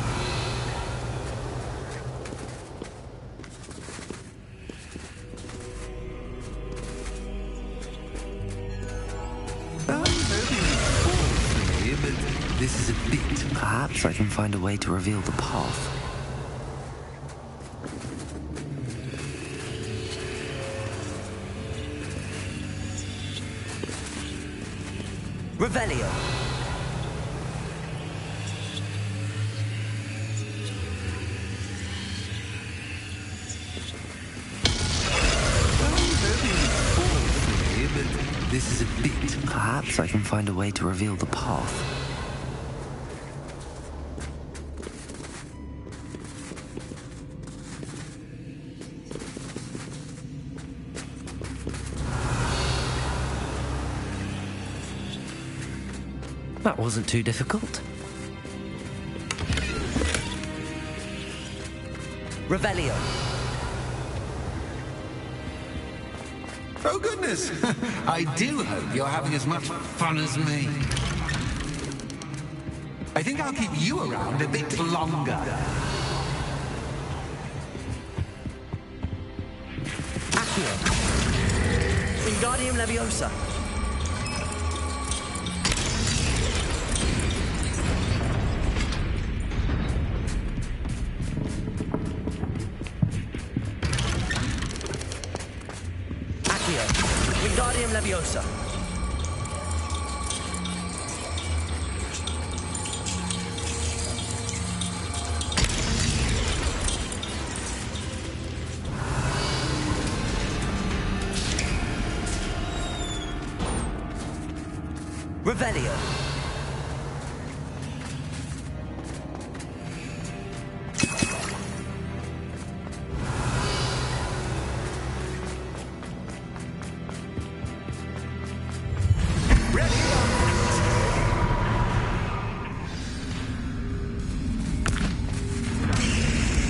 This is a bit...
Perhaps I can find a way to reveal the path.
Revelio.
This is a bit...
Perhaps I can find a way to reveal the path. That wasn't too difficult.
Revelio.
Oh, goodness! I do hope you're having as much fun as me. I think I'll keep you around a bit longer.
Accio. Wingardium Leviosa. Wingardium Leviosa. Revelio.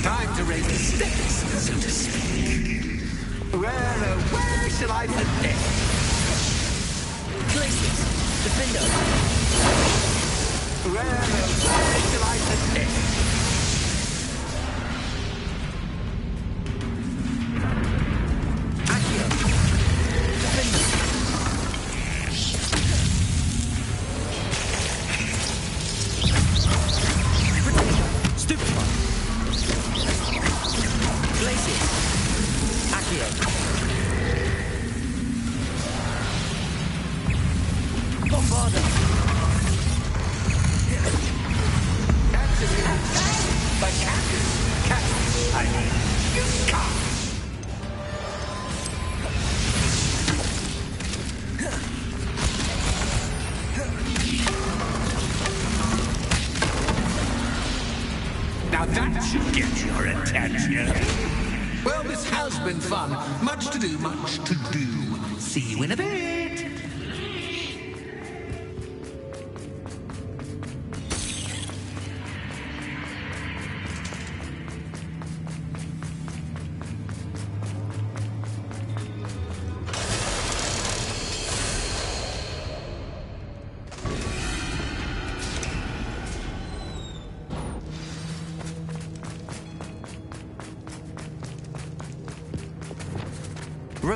Time to raise the stakes, so to speak. Where shall I put this?
Places. Defendo.
Where shall I put this?
Accio. Defendo. Stupefy. Places. Accio. Bombarda.
Now that should get your attention. Well, this has been fun. Much to do, much to do. See you in a bit.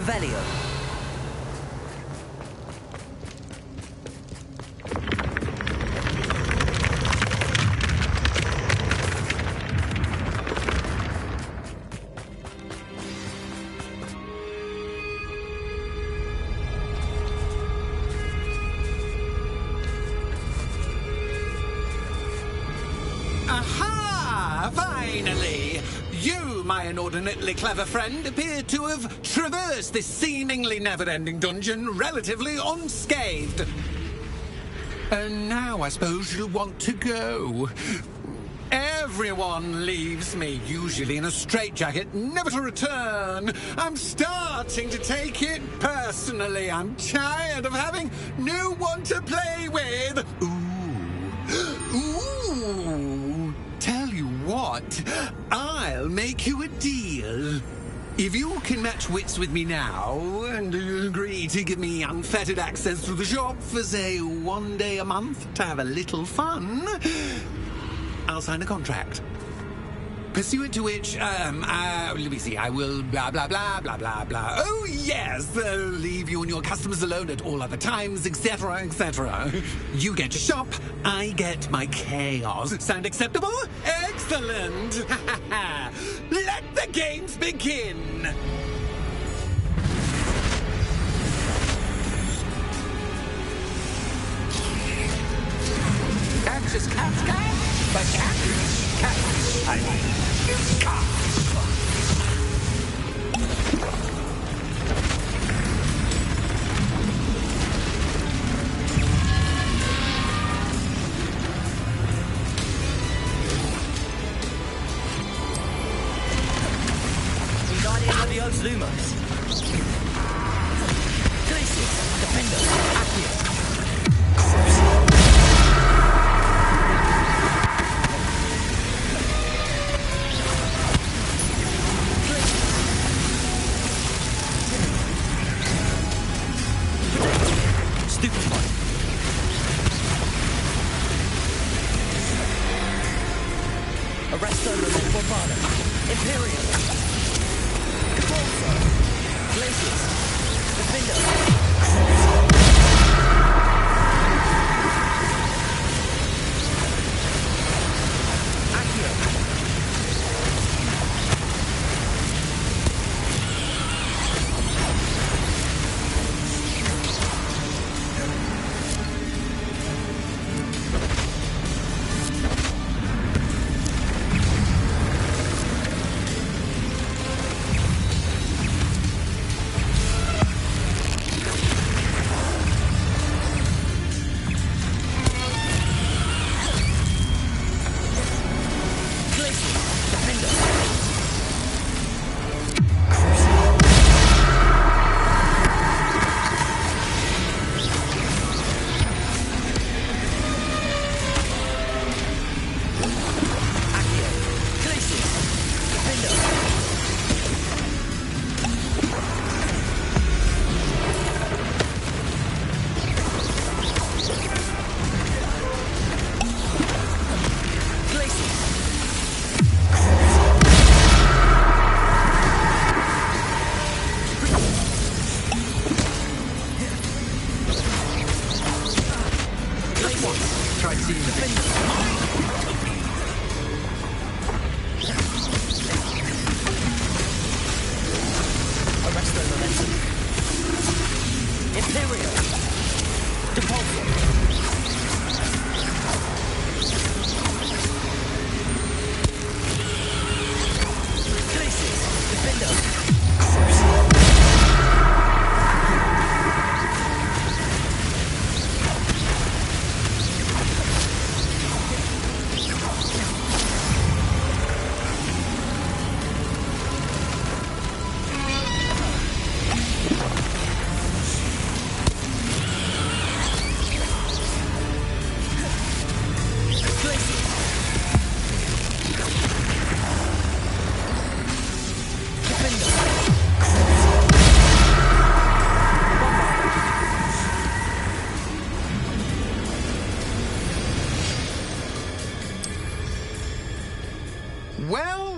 Revelio.
Aha! Finally! You, my inordinately clever friend, appear to have traversed this seemingly never-ending dungeon relatively unscathed. And now I suppose you'll want to go. Everyone leaves me, usually in a straitjacket, never to return. I'm starting to take it personally. I'm tired of having no one to play with. Ooh. Tell you what, I'll make you a deal. If you can match wits with me now and agree to give me unfettered access to the shop for, say, 1 day a month to have a little fun, I'll sign a contract. Pursuant to which, let me see, I will blah, blah, blah, blah, blah, blah. Oh, yes, leave you and your customers alone at all other times, etc., etc. You get your shop, I get my chaos. Sound acceptable? Excellent! Let the games begin! Anxious cat, but cat, I mean,
Adios Lumos. Glacius, Defender, Accio. Arresto Bombada, Imperium, Capolso, Glacius, Defender.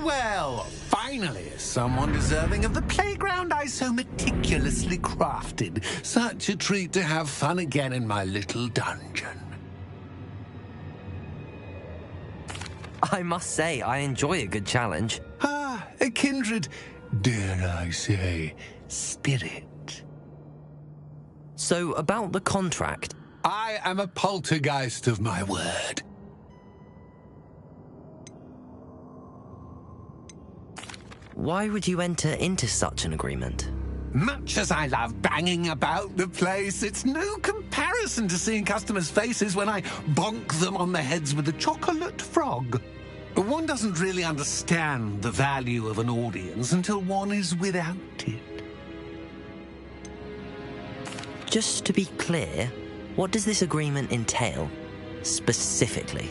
Well, finally, someone deserving of the playground I I so meticulously crafted. Such a treat to have fun again in my little dungeon.
I must say, I enjoy a good challenge.
Ah, a kindred, dare I say, spirit.
So, about the contract.
I am a poltergeist of my word.
Why would you enter into such an agreement?
Much as I love banging about the place, it's no comparison to seeing customers' faces when I bonk them on the heads with a chocolate frog. One doesn't really understand the value of an audience until one is without it.
Just to be clear, what does this agreement entail, specifically?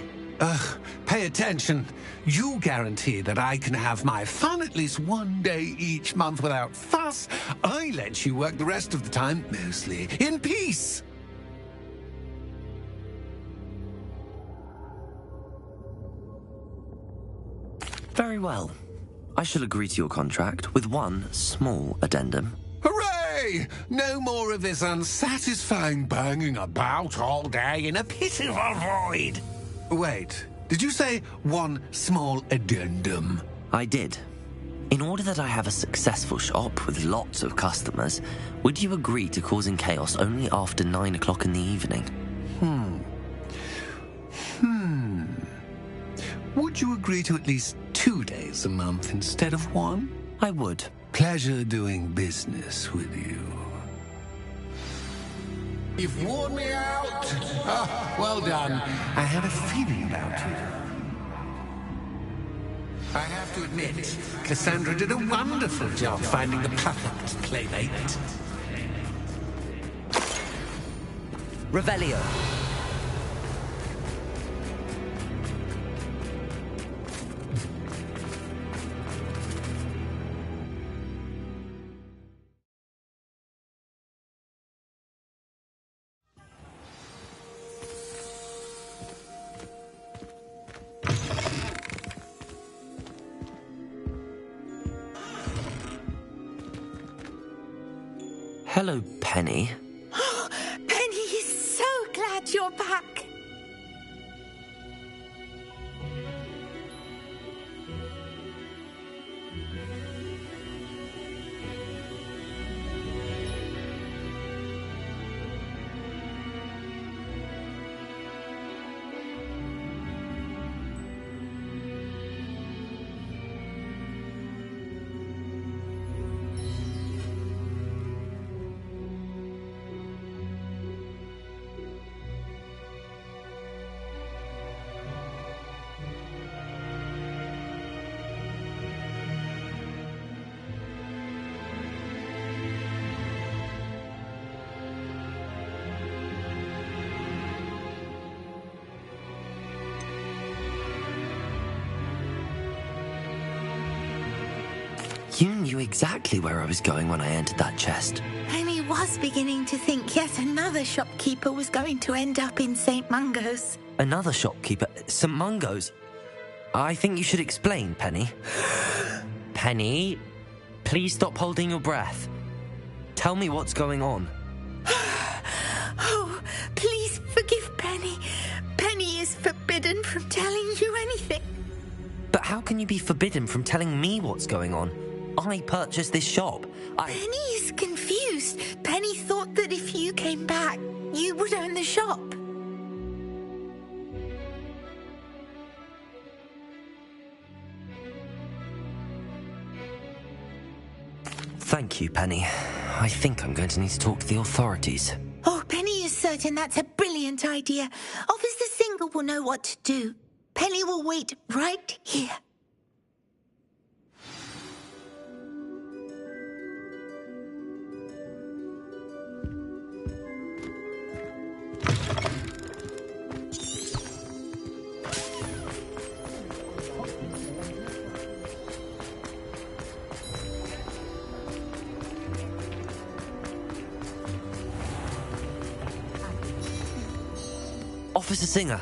Pay attention. You guarantee that I can have my fun at least one day each month without fuss. I let you work the rest of the time, mostly in peace.
Very well. I shall agree to your contract with one small addendum.
Hooray! No more of this unsatisfying banging about all day in a pitiful void. Wait, did you say one small addendum?
I did. In order that I have a successful shop with lots of customers, would you agree to causing chaos only after 9 o'clock in the evening?
Would you agree to at least 2 days a month instead of one?
I would.
Pleasure doing business with you. You've worn me out. Well done. I had a feeling about you. I have to admit, Cassandra did a wonderful job finding the perfect playmate.
Revelio. Hello, Penny.
Penny is so glad you're back.
You knew exactly where I was going when I entered that chest.
Penny was beginning to think yet another shopkeeper was going to end up in St. Mungo's.
Another shopkeeper? St. Mungo's? I think you should explain, Penny. Penny, please stop holding your breath. Tell me what's going on.
Oh, please forgive Penny. Penny is forbidden from telling you anything.
But how can you be forbidden from telling me what's going on? I purchased this shop.
Penny is confused. Penny thought that if you came back, you would own the shop.
Thank you, Penny. I think I'm going to need to talk to the authorities.
Oh, Penny is certain that's a brilliant idea. Officer Singer will know what to do. Penny will wait right here.
Officer Singer,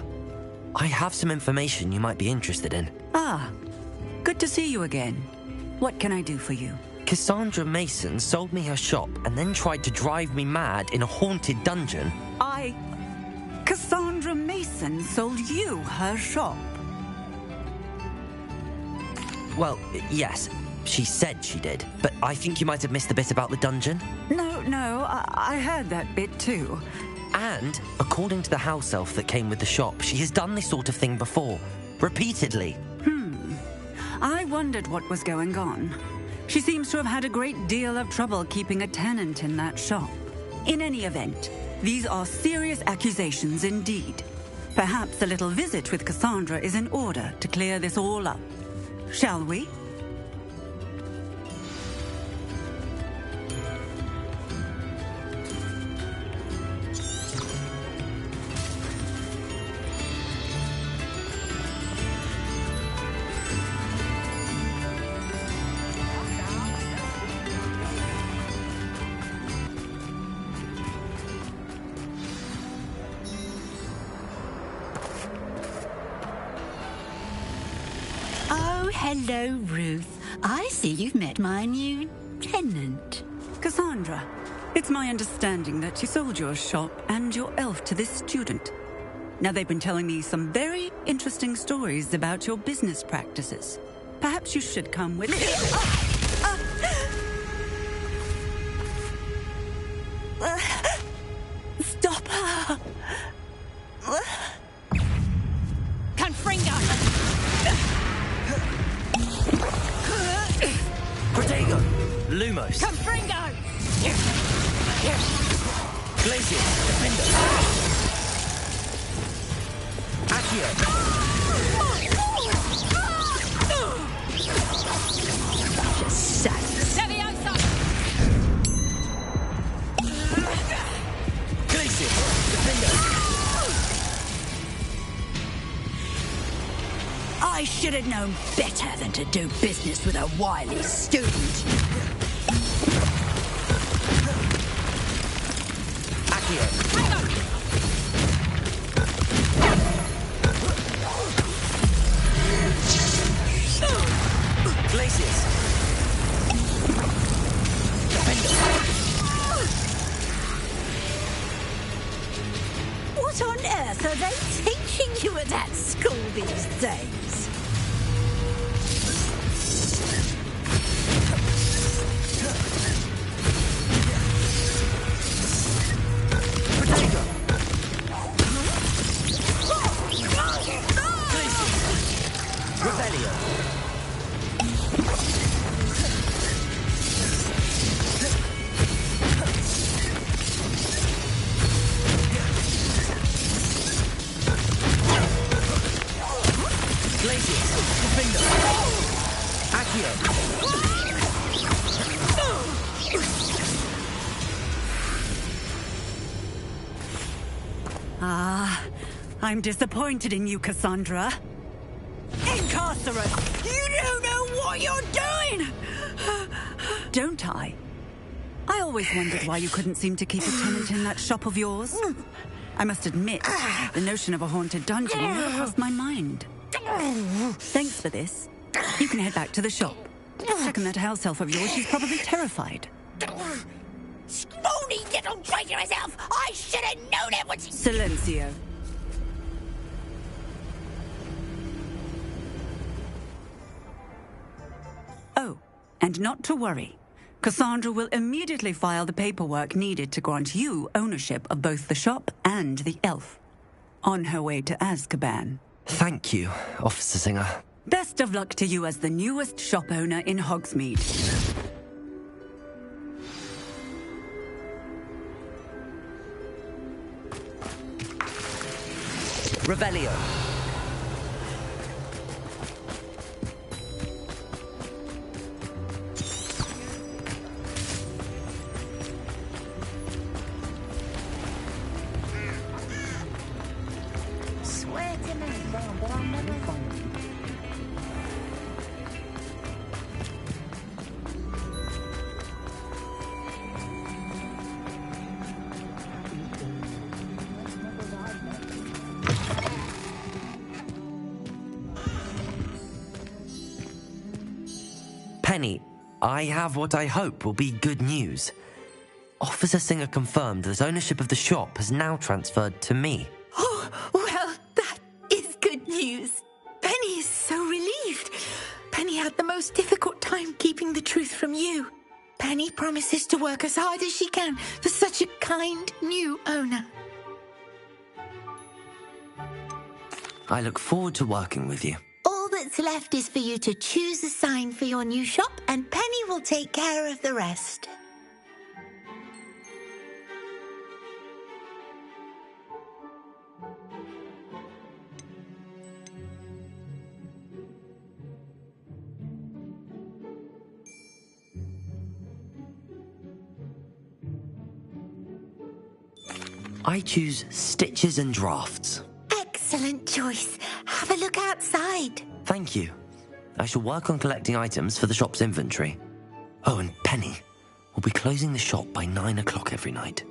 I have some information you might be interested in.
Ah, good to see you again. What can I do for you?
Cassandra Mason sold me her shop and then tried to drive me mad in a haunted dungeon.
Cassandra Mason sold you her shop?
Well, yes, she said she did, but I think you might have missed the bit about the dungeon.
No, I heard that bit too.
And, according to the house elf that came with the shop, she has done this sort of thing before. Repeatedly.
I wondered what was going on. She seems to have had a great deal of trouble keeping a tenant in that shop. In any event, these are serious accusations indeed. Perhaps a little visit with Cassandra is in order to clear this all up. Shall we?
Hello, Ruth. I see you've met my new tenant.
Cassandra, it's my understanding that you sold your shop and your elf to this student. Now, they've been telling me some very interesting stories about your business practices. Perhaps you should come with me.
Stop her!
Confringo!
Protego! Lumos!
Confringo!
Glacius! Defender! Accio!
Just sass.
Leviosa!
Glacius! Defender!
I should have known better than to do business with a wily student.
Accio! Glacius! Defender!
What on earth are they teaching you at that school these days?
I'm disappointed in you, Cassandra. Incarcerate! You don't know what you're doing! Don't I? I always wondered why you couldn't seem to keep a tenant in that shop of yours. I must admit, the notion of a haunted dungeon never crossed my mind. Thanks for this. You can head back to the shop. Checking that house elf of yours, she's probably terrified.
Scrawny little traitorous elf! I should have known it was...
Silencio. Oh, and not to worry. Cassandra will immediately file the paperwork needed to grant you ownership of both the shop and the elf. On her way to Azkaban.
Thank you, Officer Singer.
Best of luck to you as the newest shop owner in Hogsmeade.
Revelio.
Swear to me, but I'll never find you.
Penny, I have what I hope will be good news. Officer Singer confirmed that ownership of the shop has now transferred to me.
Oh, well, that is good news. Penny is so relieved. Penny had the most difficult time keeping the truth from you. Penny promises to work as hard as she can for such a kind new owner.
I look forward to working with you.
All that's left is for you to choose a sign for your new shop, and Penny will take care of the rest.
I choose stitches and drafts.
Excellent choice. Have a look outside.
Thank you. I shall work on collecting items for the shop's inventory. Oh, and Penny, we'll be closing the shop by 9 o'clock every night.